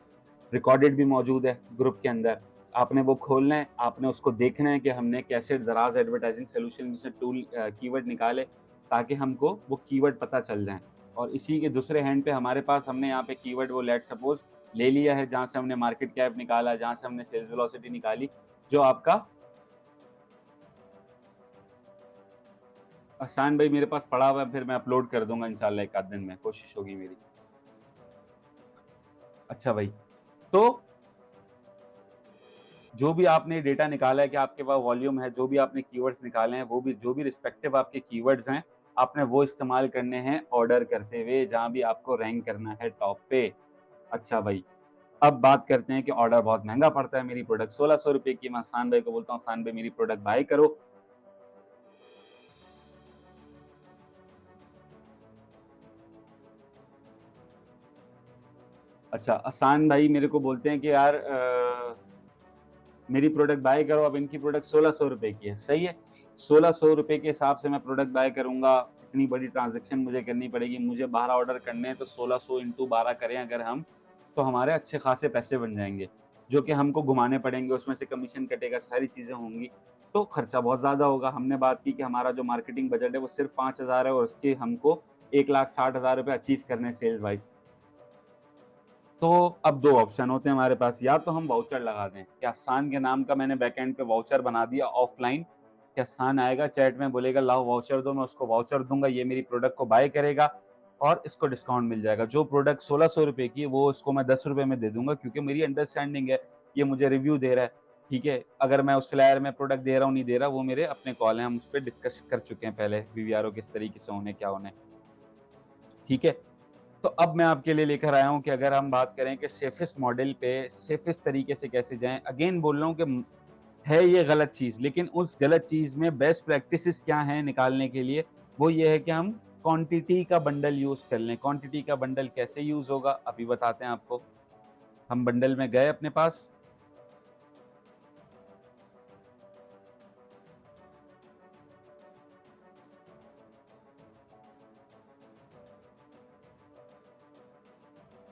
रिकॉर्डेड भी मौजूद है ग्रुप के अंदर। आपने वो खोलना है, आपने उसको देखना है कि हमने कैसे दराज़ एडवर्टाइज़िंग सॉल्यूशन से कीवर्ड निकाले ताकि हमको वो कीवर्ड पता चल जाएँ। और इसी के दूसरे हैंड पे हमारे पास हमने यहाँ पे कीवर्ड वो लेट्स सपोज़ ले लिया है जहाँ से हमने मार्केट कैप निकाला, जहाँ से हमने सेल्स वेलोसिटी निकाली, जो आपका अहसान भाई मेरे पास पड़ा हुआ है, फिर मैं अपलोड कर दूँगा इंशाल्लाह एक आध दिन में, कोशिश होगी मेरी। अच्छा भाई, तो जो भी आपने डेटा निकाला है कि आपके पास वॉल्यूम है, जो भी आपने कीवर्ड्स निकाले हैं, वो भी जो भी रिस्पेक्टिव आपके कीवर्ड्स हैं, आपने वो इस्तेमाल करने हैं ऑर्डर करते हुए, जहाँ भी आपको रैंक करना है टॉप पे। अच्छा भाई, अब बात करते हैं कि ऑर्डर बहुत महँगा पड़ता है, मेरी प्रोडक्ट ₹1600 की, मैं हसान भाई को बोलता हूँ, हसान भाई मेरी प्रोडक्ट बाय करो। अच्छा, हसान भाई मेरे को बोलते हैं कि यार मेरी प्रोडक्ट बाय करो, अब इनकी प्रोडक्ट ₹1600 की है, सही है। ₹1600 के हिसाब से मैं प्रोडक्ट बाय करूँगा, इतनी बड़ी ट्रांज़ैक्शन मुझे करनी पड़ेगी, मुझे 12 ऑर्डर करने हैं तो 1600 इंटू 12 करें अगर हम, तो हमारे अच्छे खासे पैसे बन जाएँगे, जो कि हमको घुमाने पड़ेंगे, उसमें से कमीशन कटेगा, सारी चीज़ें होंगी, तो खर्चा बहुत ज़्यादा होगा। हमने बात की कि हमारा जो मार्केटिंग बजट है वो सिर्फ़ 5000 है और उसके हमको 1,60,000 रुपए अचीव करने हैं सेल्स वाइज़। तो अब 2 ऑप्शन होते हैं हमारे पास, या तो हम वाउचर लगा दें, कि अहसान के नाम का मैंने बैकएंड पे वाउचर बना दिया ऑफ़लाइन, कि अहसान आएगा चैट में बोलेगा लाओ वाउचर दो, मैं उसको वाउचर दूँगा, ये मेरी प्रोडक्ट को बाय करेगा और इसको डिस्काउंट मिल जाएगा। जो प्रोडक्ट ₹1600 की है वो इसको मैं ₹10 में दे दूँगा क्योंकि मेरी अंडरस्टैंडिंग है, ये मुझे रिव्यू दे रहा है, ठीक है? अगर मैं उस फ्लायर में प्रोडक्ट दे रहा हूँ, नहीं दे रहा, वो मेरे अपने कॉल हैं, हम उस पे डिस्कस कर चुके हैं पहले, वीवीआरओ किस तरीके से होने, क्या होने, ठीक है? तो अब मैं आपके लिए लेकर आया हूँ कि अगर हम बात करें कि सेफेस्ट मॉडल पे सेफेस्ट तरीके से कैसे जाएँ, अगेन बोल रहा हूँ कि है ये गलत चीज़, लेकिन उस गलत चीज़ में बेस्ट प्रैक्टिसेज़ क्या हैं निकालने के लिए, वो ये है कि हम क्वांटिटी का बंडल यूज़ कर लें। क्वांटिटी का बंडल कैसे यूज़ होगा, अभी बताते हैं आपको। हम बंडल में गए अपने पास,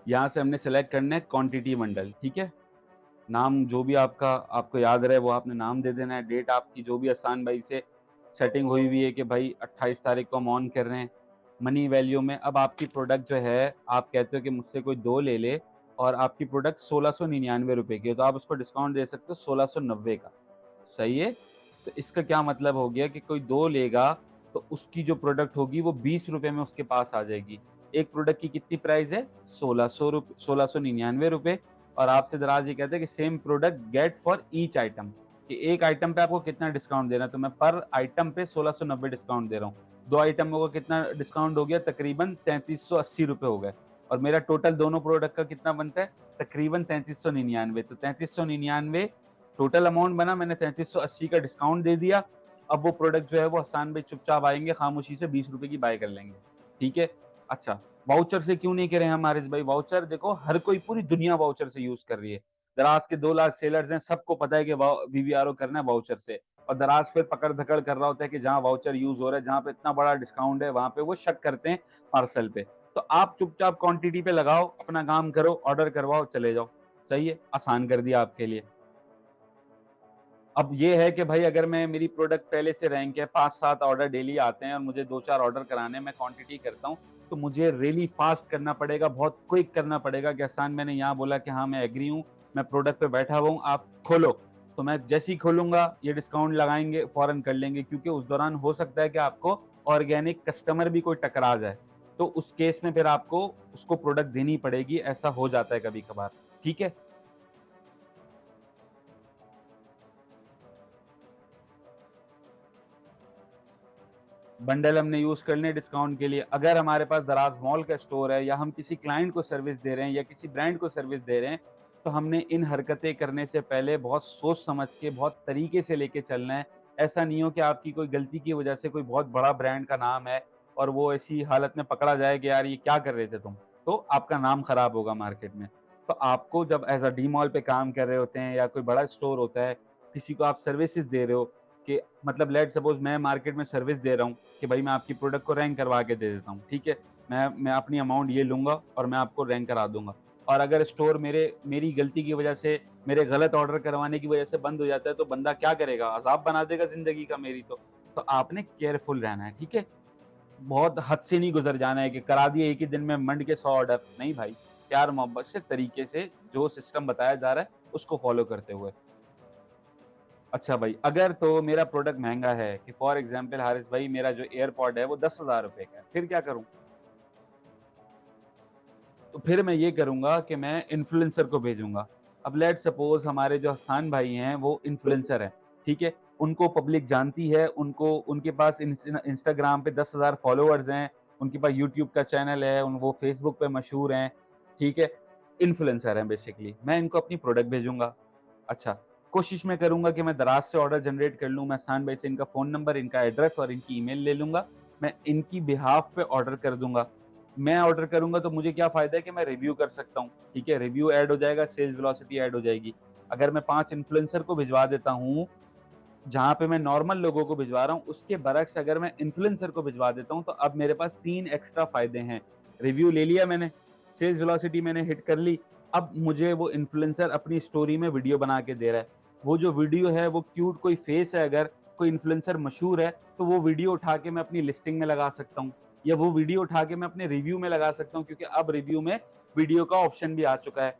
यहाँ से हमने सेलेक्ट करना है क्वांटिटी बंडल, ठीक है? नाम जो भी आपका आपको याद रहे वो आपने नाम दे देना है, डेट आपकी जो भी आसान भाई से सेटिंग हुई हुई है कि भाई 28 तारीख को हम ऑन कर रहे हैं। मनी वैल्यू में अब आपकी प्रोडक्ट जो है, आप कहते हो कि मुझसे कोई 2 ले ले और आपकी प्रोडक्ट ₹1699 की है, तो आप उसको डिस्काउंट दे सकते हो 1690 का, सही है? तो इसका क्या मतलब हो गया कि कोई 2 लेगा, तो उसकी जो प्रोडक्ट होगी वो ₹20 में उसके पास आ जाएगी। एक प्रोडक्ट की कितनी प्राइस है? 1699 और आपसे दराज़ ये कहते हैं कि same product get for each item कि एक आइटम पे आपको कितना डिस्काउंट देना है, तो मैं पर आइटम पे 1690 डिस्काउंट दे रहा हूँ। 2 आइटमों का कितना डिस्काउंट हो गया? तकरीबन ₹3380 हो गए। और मेरा टोटल दोनों प्रोडक्ट का कितना बनता है? तकरीबन 3399। तो 3399 टोटल अमाउंट बना, मैंने 3380 का डिस्काउंट दे दिया। अब वो प्रोडक्ट जो है वो हसन भाई चुपचाप आएँगे, खामोशी से ₹20 की बाय कर लेंगे। ठीक है? अच्छा, वाउचर से क्यों नहीं करें हम हारिस भाई? वाउचर देखो हर कोई, पूरी दुनिया वाउचर से यूज़ कर रही है। दराज़ के 2 लाख सेलर्स हैं, सबको पता है कि वीवीआरओ करना है वाउचर से। और दराज़ फिर पकड़-धकड़ कर रहा होता है कि जहाँ वाउचर यूज़ हो रहा है, जहाँ पे इतना बड़ा डिस्काउंट है, वहाँ पे वो शक करते हैं पार्सल पे। तो आप चुपचाप क्वांटिटी पे लगाओ, अपना काम करो, ऑर्डर करवाओ, चले जाओ। सही है? आसान कर दिया आपके लिए। अब ये है कि भाई अगर मैं, मेरी प्रोडक्ट पहले से रैंक है, 5-7 ऑर्डर डेली आते हैं और मुझे 2-4 ऑर्डर कराने हैं, मैं क्वांटिटी करता हूँ, तो मुझे रियली फास्ट करना पड़ेगा, बहुत क्विक करना पड़ेगा कि हसन मैंने यहाँ बोला कि हाँ, मैं एग्री हूँ, मैं प्रोडक्ट पे बैठा हुआ हूँ, आप खोलो। तो मैं जैसे ही खोलूँगा, ये डिस्काउंट लगाएँगे, फ़ौरन कर लेंगे, क्योंकि उस दौरान हो सकता है कि आपको ऑर्गेनिक कस्टमर भी कोई टकरा जाए। तो उस केस में फिर आपको उसको प्रोडक्ट देनी पड़ेगी, ऐसा हो जाता है कभी-कभार। ठीक है? बंडल हमने यूज़ करने डिस्काउंट के लिए। अगर हमारे पास दराज़ मॉल का स्टोर है या हम किसी क्लाइंट को सर्विस दे रहे हैं या किसी ब्रांड को सर्विस दे रहे हैं, तो हमने इन हरकतें करने से पहले बहुत सोच समझ के, बहुत तरीके से लेके चलना है। ऐसा नहीं हो कि आपकी कोई गलती की वजह से कोई बहुत बड़ा ब्रांड का नाम है और वो ऐसी हालत में पकड़ा जाए कि यार ये क्या कर रहे थे तुम? तो आपका नाम खराब होगा मार्केट में। तो आपको जब एज़ अ डी-मॉल पे काम कर रहे होते हैं या कोई बड़ा स्टोर होता है, किसी को आप सर्विसेज़ दे रहे हो, कि मतलब लेट्स सपोज़ मैं मार्केट में सर्विस दे रहा हूँ कि भाई मैं आपकी प्रोडक्ट को रैंक करवा के दे देता हूँ, ठीक है? मैं अपनी अमाउंट ये लूँगा और मैं आपको रैंक करा दूँगा। और अगर स्टोर मेरी गलती की वजह से, मेरे गलत ऑर्डर करवाने की वजह से बंद हो जाता है, तो बंदा क्या करेगा? अज़ाब बना देगा ज़िंदगी का मेरी तो। तो आपने केयरफुल रहना है, ठीक है? बहुत हद से नहीं गुज़र जाना है कि करा दिए एक ही दिन में मंड के 100 ऑर्डर। नहीं भाई, प्यार-मोहब्बत से, तरीके से, जो सिस्टम बताया जा रहा है, उसको फ़ॉलो करते हुए। अच्छा भाई, अगर तो मेरा प्रोडक्ट महँगा है, कि फॉर एग्ज़ाम्पल हारिस भाई मेरा जो एयरपॉड है वो ₹10,000 का है, फिर क्या करूँ? तो फिर मैं ये करूँगा कि मैं इन्फ्लुएंसर को भेजूँगा। अब लेट्स सपोज़ हमारे जो हसान भाई हैं वो इन्फ्लुएंसर हैं, ठीक है? उनको पब्लिक जानती है, उनको, उनके पास इंस्टाग्राम पे 10,000 फॉलोवर्स हैं, उनके पास यूट्यूब का चैनल है, उन वो फेसबुक पे मशहूर हैं, ठीक है? इन्फ्लुएंसर हैं बेसिकली। मैं इनको अपनी प्रोडक्ट भेजूँगा। अच्छा, कोशिश मैं करूँगा कि मैं दराज़ से ऑर्डर जनरेट कर लूँ, मैं हसान भाई से इनका फ़ोन नंबर, इनका एड्रेस और इनकी ईमेल ले लूँगा। मैं इनकी बिहाफ़ पे ऑर्डर कर दूँगा। मैं ऑर्डर करूँगा तो मुझे क्या फ़ायदा है कि मैं रिव्यू कर सकता हूँ, ठीक है? रिव्यू ऐड हो जाएगा, सेल्स वेलोसिटी ऐड हो जाएगी। अगर मैं 5 इन्फ्लुएंसर को भिजवा देता हूँ, जहाँ पे मैं नॉर्मल लोगों को भिजवा रहा हूँ, उसके बरअक्स अगर मैं इन्फ्लुएंसर को भिजवा देता हूँ, तो अब मेरे पास 3 एक्स्ट्रा फ़ायदे हैं। रिव्यू ले लिया मैंने, सेल्स वेलोसिटी मैंने हिट कर ली, अब मुझे वो इन्फ्लुएंसर अपनी स्टोरी में वीडियो बना के दे रहा है। वो जो वीडियो है वो क्यूट कोई फेस है, अगर कोई इन्फ्लुएंसर मशहूर है, तो वो वीडियो उठा के मैं अपनी लिस्टिंग में लगा सकता हूँ या वो वीडियो उठा के मैं अपने रिव्यू में लगा सकता हूँ, क्योंकि अब रिव्यू में वीडियो का ऑप्शन भी आ चुका है।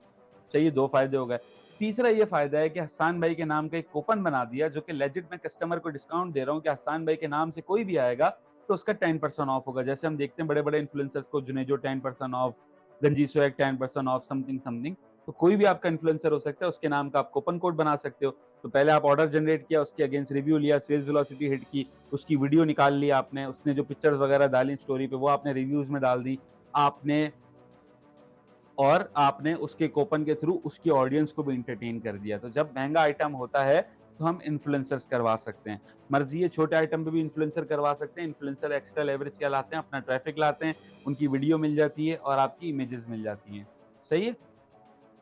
चलिए 2 फ़ायदे हो गए। तीसरा ये फ़ायदा है कि हस्सान भाई के नाम का एक कूपन बना दिया, जो कि लेजिट मैं कस्टमर को डिस्काउंट दे रहा हूँ कि हस्सान भाई के नाम से कोई भी आएगा तो उसका 10% ऑफ होगा। जैसे हम देखते हैं बड़े-बड़े इन्फ्लुएंसर्स को, जुनेजो 10% ऑफ, गंजी स्वैग 10% ऑफ, समथिंग समथिंग। तो कोई भी आपका इन्फ्लुएंसर हो सकता है, उसके नाम का आप कूपन कोड बना सकते हो। तो पहले आप ऑर्डर जनरेट किया, उसके अगेंस्ट रिव्यू लिया, सेल्स वेलोसिटी हिट की, उसकी वीडियो निकाल ली आपने, उसने जो पिक्चर्स वगैरह डाली स्टोरी पे वो आपने रिव्यूज़ में डाल दी। आपने और आपने उसके कूपन के थ्रू उसकी ऑडियंस को भी एंटरटेन कर दिया। तो जब महँगा आइटम होता है, तो हम इन्फ्लुएंसर्स करवा सकते हैं। मर्ज़ी है छोटे आइटम पे भी इन्फ्लुएंसर करवा सकते हैं। इन्फ्लुएंसर एक्स्ट्रा लेवरेज क्या लाते हैं, अपना ट्रैफ़िक लाते हैं, उनकी वीडियो मिल जाती है और आपकी इमेजेस मिल जाती हैं। सही है?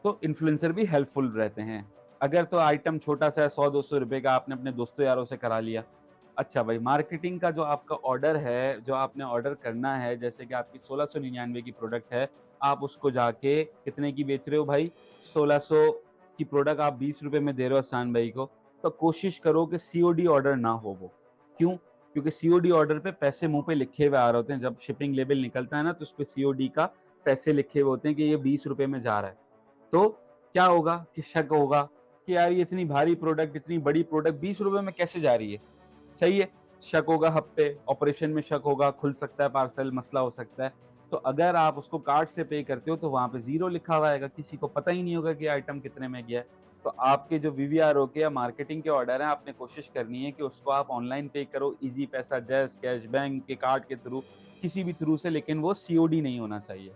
तो इन्फ्लुएंसर भी हेल्पफुल रहते हैं। अगर तो आइटम छोटा-सा है, ₹100-200 का, आपने अपने दोस्तों यारों से करा लिया। अच्छा भाई, मार्केटिंग का जो आपका ऑर्डर है, जो आपने ऑर्डर करना है, जैसे कि आपकी 1699 की प्रोडक्ट है, आप उसको जाके कितने की बेच रहे हो भाई? 1600 की प्रोडक्ट आप ₹20 में दे रहे हो हसान भाई को, तो कोशिश करो कि सीओडी ऑर्डर ना हो वो। क्यों? क्योंकि सीओडी ऑर्डर पे पैसे मुँह पे लिखे हुए आ रहे होते हैं। जब शिपिंग लेबल निकलता है ना, तो उसपे सीओडी का पैसे लिखे हुए होते हैं कि ये ₹20 में जा रहा है। तो क्या होगा कि शक होगा कि यार ये इतनी भारी प्रोडक्ट, इतनी बड़ी प्रोडक्ट ₹20 में कैसे जा रही है? सही है? शक होगा हब पे, ऑपरेशन में शक होगा, खुल सकता है पार्सल, मसला हो सकता है। तो अगर आप उसको कार्ड से पे करते हो तो वहाँ पे ज़ीरो लिखा हुआ आएगा, किसी को पता ही नहीं होगा कि आइटम कितने में गया है। तो आपके जो वीवीआरओ के या मार्केटिंग के ऑर्डर हैं, आपने कोशिश करनी है कि उसको आप ऑनलाइन पे करो, ईज़ी पैसा, जैज़, कैश, बैंक के कार्ड के थ्रू, किसी भी थ्रू से, लेकिन वो सीओडी नहीं होना चाहिए।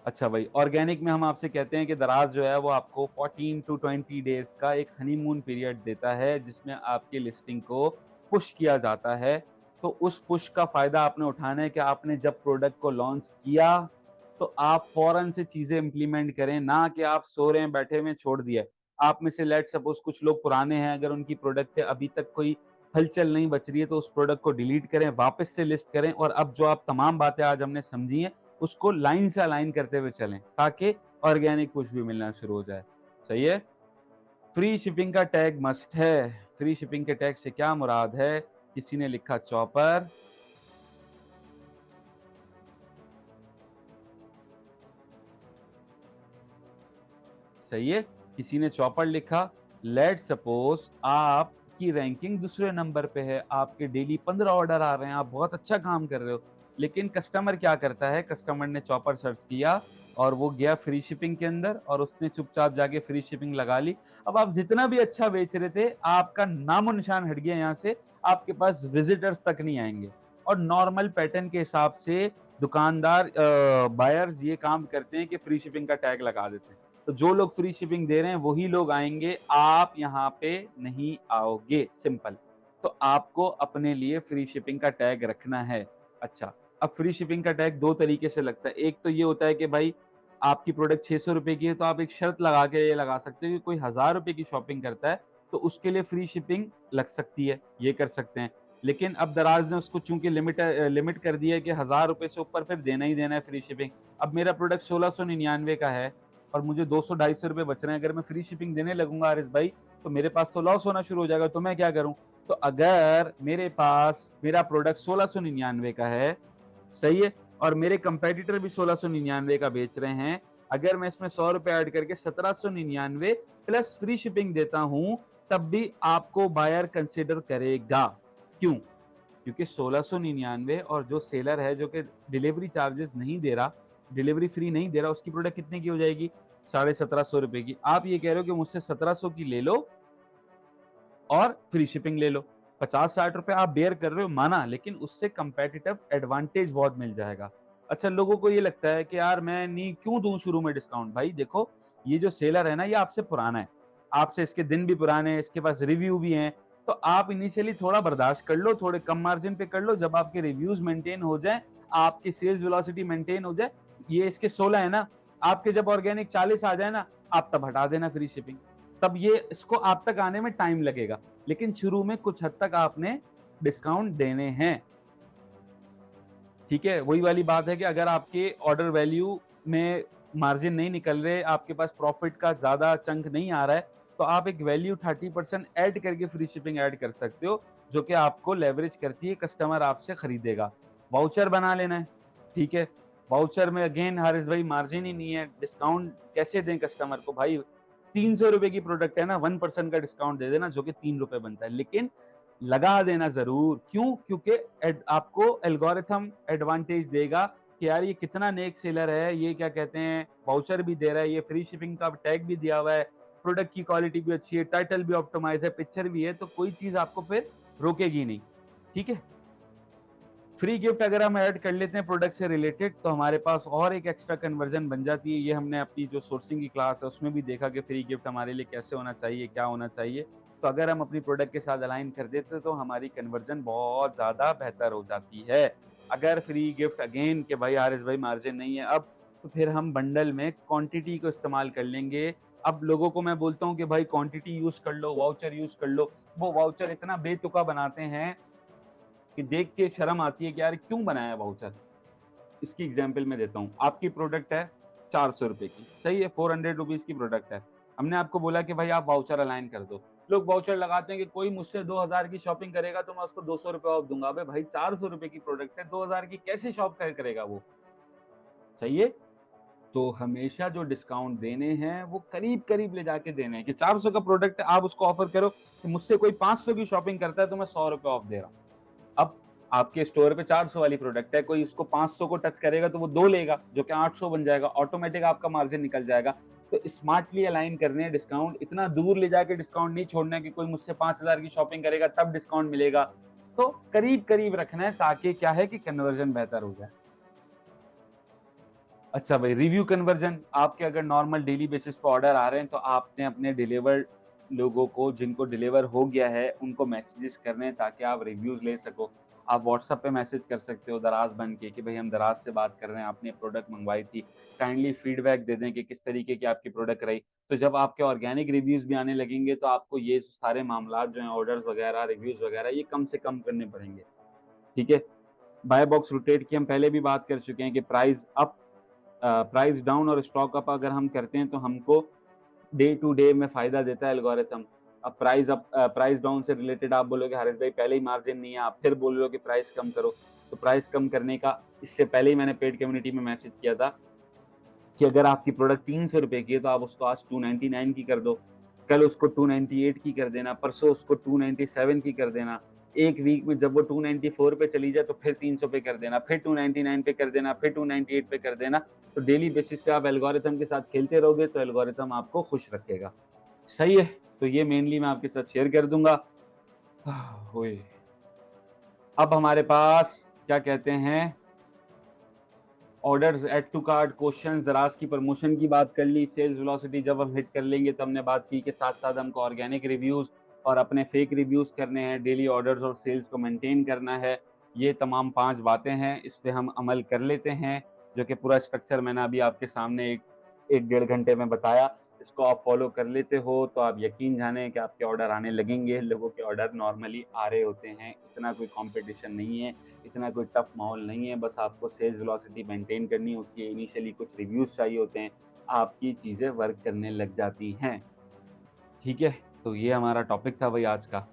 अच्छा भाई, ऑर्गेनिक में हम आपसे कहते हैं कि दराज़ जो है वो आपको 14 टू 20 डेज़ का एक हनीमून पीरियड देता है, जिसमें आपकी लिस्टिंग को पुश किया जाता है। तो उस पुश का फ़ायदा आपने उठाना है कि आपने जब प्रोडक्ट को लॉन्च किया, तो आप फ़ौरन से चीज़ें इम्प्लीमेंट करें, ना कि आप सो रहे हैं, बैठे हुए हैं, छोड़ दिया है। आप में से लेट्स सपोज़ कुछ लोग पुराने हैं, अगर उनकी प्रोडक्ट पे अभी तक कोई हलचल नहीं बच रही है, तो उस प्रोडक्ट को डिलीट करें, वापस से लिस्ट करें और अब जो आप तमाम बातें आज हमने समझी हैं, उसको लाइन से अलाइन करते हुए चलें, ताकि ऑर्गेनिक पुश भी मिलना शुरू हो जाए। सही है? फ्री शिपिंग का टैग मस्ट है। फ्री शिपिंग के टैग से क्या मुराद है? किसी ने लिखा चॉपर, सही है? किसी ने चॉपर लिखा। लेट्स सपोज़ आपकी रैंकिंग दूसरे नंबर पे है, आपके डेली 15 ऑर्डर आ रहे हैं, आप बहुत अच्छा काम कर रहे हो। लेकिन कस्टमर क्या करता है, कस्टमर ने चॉपर सर्च किया और वो गया फ्री शिपिंग के अंदर और उसने चुपचाप जाके फ्री शिपिंग लगा ली। अब आप जितना भी अच्छा बेच रहे थे, आपका नामो-निशान हट गया यहाँ से, आपके पास विज़िटर्स तक नहीं आएँगे। और नॉर्मल पैटर्न के हिसाब से दुकानदार बायर्स ये काम करते हैं कि फ्री शिपिंग का टैग लगा देते हैं। तो जो लोग फ्री शिपिंग दे रहे हैं वही लोग आएँगे, आप यहाँ पे नहीं आओगे, सिंपल। तो आपको अपने लिए फ्री शिपिंग का टैग रखना है। अच्छा, अब फ्री शिपिंग का टैग 2 तरीके से लगता है। एक तो ये होता है कि भाई आपकी प्रोडक्ट ₹600 की है तो आप एक शर्त लगा के ये लगा सकते हो कि कोई ₹1000 की शॉपिंग करता है तो उसके लिए फ्री शिपिंग लग सकती है, ये कर सकते हैं। लेकिन अब दराज़ ने उसको चूँकि लिमिट कर दिया है कि ₹1000 से ऊपर फिर देना ही देना है फ्री शिपिंग। अब मेरा प्रोडक्ट 1699 का है और मुझे 200-250 बच रहे हैं, अगर मैं फ्री शिपिंग देने लगूँगा हारिस भाई, तो मेरे पास तो लॉस होना शुरू हो जाएगा, तो मैं क्या करूँ? तो अगर मेरे पास मेरा प्रोडक्ट 1699 का है, सही है? और मेरे कंपेटिटर भी 1699 का बेच रहे हैं, अगर मैं इसमें ₹100 ऐड करके 1799 प्लस फ्री शिपिंग देता हूँ, तब भी आपको बायर कंसिडर करेगा। क्यों? क्योंकि 1699 और जो सेलर है जो कि डिलीवरी चार्जेस नहीं दे रहा, डिलीवरी फ्री नहीं दे रहा, उसकी प्रोडक्ट कितने की हो जाएगी? ₹1750 की। आप ये कह रहे हो कि मुझसे 1700 की ले लो और फ्री शिपिंग ले लो। 50-60 रुपए आप बेयर कर रहे हो माना, लेकिन उससे कम्पेटिटिव एडवांटेज बहुत मिल जाएगा। अच्छा, लोगों को ये लगता है कि यार मैं नहीं क्यों दूँ शुरू में डिस्काउंट? भाई देखो, ये जो सेलर है ना, ये आपसे पुराना है। आपसे इसके दिन भी पुराने हैं, इसके पास रिव्यू भी हैं। तो आप इनिशियली थोड़ा बर्दाश्त कर लो, थोड़े कम मार्जिन पे कर लो, जब आपके रिव्यूज़ मेंटेन हो जाएँ, आपकी सेल्स वेलोसिटी मेंटेन हो जाए, ये इसके 16 है ना, आपके जब ऑर्गेनिक 40 आ जाए ना, आप तब हटा देना फ्री शिपिंग। तब ये इसको आप तक आने में टाइम लगेगा, लेकिन शुरू में कुछ हद तक आपने डिस्काउंट देने हैं, ठीक है? वही वाली बात है कि अगर आपके ऑर्डर वैल्यू में मार्जिन नहीं निकल रहे, आपके पास प्रॉफिट का ज़्यादा चंक नहीं आ रहा है, तो आप एक वैल्यू 30% ऐड करके फ्री शिपिंग ऐड कर सकते हो, जो कि आपको लेवरेज करती है, कस्टमर आपसे खरीदेगा। वाउचर बना लेना है, ठीक है? वाउचर में अगेन हारिस भाई मार्जिन ही नहीं है, डिस्काउंट कैसे दें कस्टमर को? भाई ₹300 की प्रोडक्ट है ना, 1% का डिस्काउंट दे देना, जो कि ₹3 बनता है। लेकिन लगा देना ज़रूर, क्यों? क्योंकि आपको एल्गोरिथम एडवांटेज देगा कि यार ये कितना नेक सेलर है, ये क्या कहते हैं वाउचर भी दे रहा है, ये फ्री शिपिंग का टैग भी दिया हुआ है, प्रोडक्ट की क्वालिटी भी अच्छी है, टाइटल भी ऑप्टिमाइज़ है, पिक्चर भी है, तो कोई चीज़ आपको फिर रोकेगी नहीं, ठीक है? फ्री गिफ्ट अगर हम ऐड कर लेते हैं प्रोडक्ट से रिलेटेड, तो हमारे पास और एक एक्स्ट्रा कन्वर्जन बन जाती है। ये हमने अपनी जो सोर्सिंग की क्लास है उसमें भी देखा कि फ्री गिफ्ट हमारे लिए कैसे होना चाहिए, क्या होना चाहिए। तो अगर हम अपनी प्रोडक्ट के साथ अलाइन कर देते तो हमारी कन्वर्जन बहुत ज़्यादा बेहतर हो जाती है। अगर फ्री गिफ्ट अगेन कि भाई आरिस भाई मार्जिन नहीं है अब, तो फिर हम बंडल में क्वांटिटी को इस्तेमाल कर लेंगे। अब लोगों को मैं बोलता हूँ कि भाई क्वांटिटी यूज़ कर लो, वाउचर यूज़ कर लो। वो वाउचर इतना बेतुका बनाते हैं कि देख के शर्म आती है कि यार क्यों बनाया है वाउचर? इसकी एग्जांपल मैं देता हूँ। आपकी प्रोडक्ट है ₹400 की, सही है? ₹400 की प्रोडक्ट है। हमने आपको बोला कि भाई आप वाउचर अलाइन कर दो। लोग वाउचर लगाते हैं कि कोई मुझसे 2000 की शॉपिंग करेगा तो मैं उसको ₹200 ऑफ दूँगा। अबे भाई ₹400 की प्रोडक्ट है, 2000 की कैसे शॉप करेगा वो? सही है? तो हमेशा जो डिस्काउंट देने हैं वो करीब-करीब ले जाके देने हैं कि 400 का प्रोडक्ट है, आप उसको ऑफर करो कि मुझसे कोई 500 की शॉपिंग करता है तो मैं ₹100 ऑफ दे रहा हूँ। अब आपके स्टोर पे 400 वाली प्रोडक्ट है, कोई उसको 500 को टच करेगा तो वो 2 लेगा, जो कि 800 बन जाएगा, ऑटोमैटिक आपका मार्जिन निकल जाएगा। तो स्मार्टली अलाइन करने हैं डिस्काउंट, इतना दूर ले जाके डिस्काउंट नहीं छोड़ना है कि कोई मुझसे 5000 की शॉपिंग करेगा तब डिस्काउंट मिलेगा। तो करीब-करीब रखना है ताकि क्या है कि कन्वर्जन बेहतर हो जाए। अच्छा भाई, रिव्यू कन्वर्जन आपके अगर नॉर्मल डेली बेसिस पे ऑर्डर आ रहे हैं, तो आपने अपने डिलीवर्ड लोगों को जिनको डिलीवर हो गया है, उनको मैसेजेस करने हैं ताकि आप रिव्यूज़ ले सको। आप व्हाट्सएप पे मैसेज कर सकते हो दराज़ बन के कि भई हम दराज़ से बात कर रहे हैं, आपने प्रोडक्ट मँगवाई थी, काइंडली फीडबैक दे दें कि किस तरीके की आपकी प्रोडक्ट रही। तो जब आपके ऑर्गेनिक रिव्यूज़ भी आने लगेंगे, तो आपको ये सारे मामलात जो हैं ऑर्डर्स वगैरह, रिव्यूज़ वगैरह ये कम से कम करने पड़ेंगे, ठीक है? बाय बॉक्स रोटेट की हम पहले भी बात कर चुके हैं कि प्राइस डाउन और स्टॉक अप अगर हम करते हैं तो हमको डे टू डे में फ़ायदा देता है एल्गोरिथम। अब प्राइस डाउन से रिलेटेड आप बोलोगे हारिस भाई पहले ही मार्जिन नहीं है, आप फिर बोल रहे हो कि प्राइस कम करो। तो प्राइस कम करने का इससे पहले ही मैंने पेड कम्युनिटी में मैसेज किया था कि अगर आपकी प्रोडक्ट ₹300 की है तो आप उसको आज 299 की कर दो, कल उसको 298 की कर देना, परसों उसको 297 की कर देना। 1 वीक में जब वो 294 पे चली जाए तो फिर 300 पे कर देना, फिर 299 पे कर देना, फिर 298 पे कर देना। तो डेली बेसिस पे आप एल्गोरिथम के साथ खेलते रहोगे तो एल्गोरिथम आपको खुश रखेगा। सही है, तो ये मेनली मैं आपके साथ शेयर कर दूँगा। ओए! अब हमारे पास क्या कहते हैं orders, add to cart, questions, Daraz की प्रमोशन की बात कर ली, सेल्स वेलोसिटी जब हम हिट कर लेंगे तो हमने बात की कि साथ-साथ हमको ऑर्गेनिक रिव्यूज़ और अपने फेक रिव्यूज़ करने हैं, डेली ऑर्डर्स और सेल्स को मेंटेन करना है। ये तमाम 5 बातें हैं, इस पे हम अमल कर लेते हैं, जो कि पूरा स्ट्रक्चर मैंने अभी आपके सामने 1 डेढ़ घंटे में बताया। इसको आप फ़ॉलो कर लेते हो तो आप यकीन जानें कि आपके ऑर्डर आने लगेंगे। लोगों के ऑर्डर नॉर्मली आ रहे होते हैं, इतना कोई कॉम्पिटिशन नहीं है। इतना कोई टफ माहौल नहीं है, बस आपको सेल्स वेलोसिटी मेंटेन करनी होती है, इनिशियली कुछ रिव्यूज़ चाहिए होते हैं, आपकी चीज़ें वर्क करने लग जाती हैं। ठीक है? तो ये हमारा टॉपिक था भाई आज का।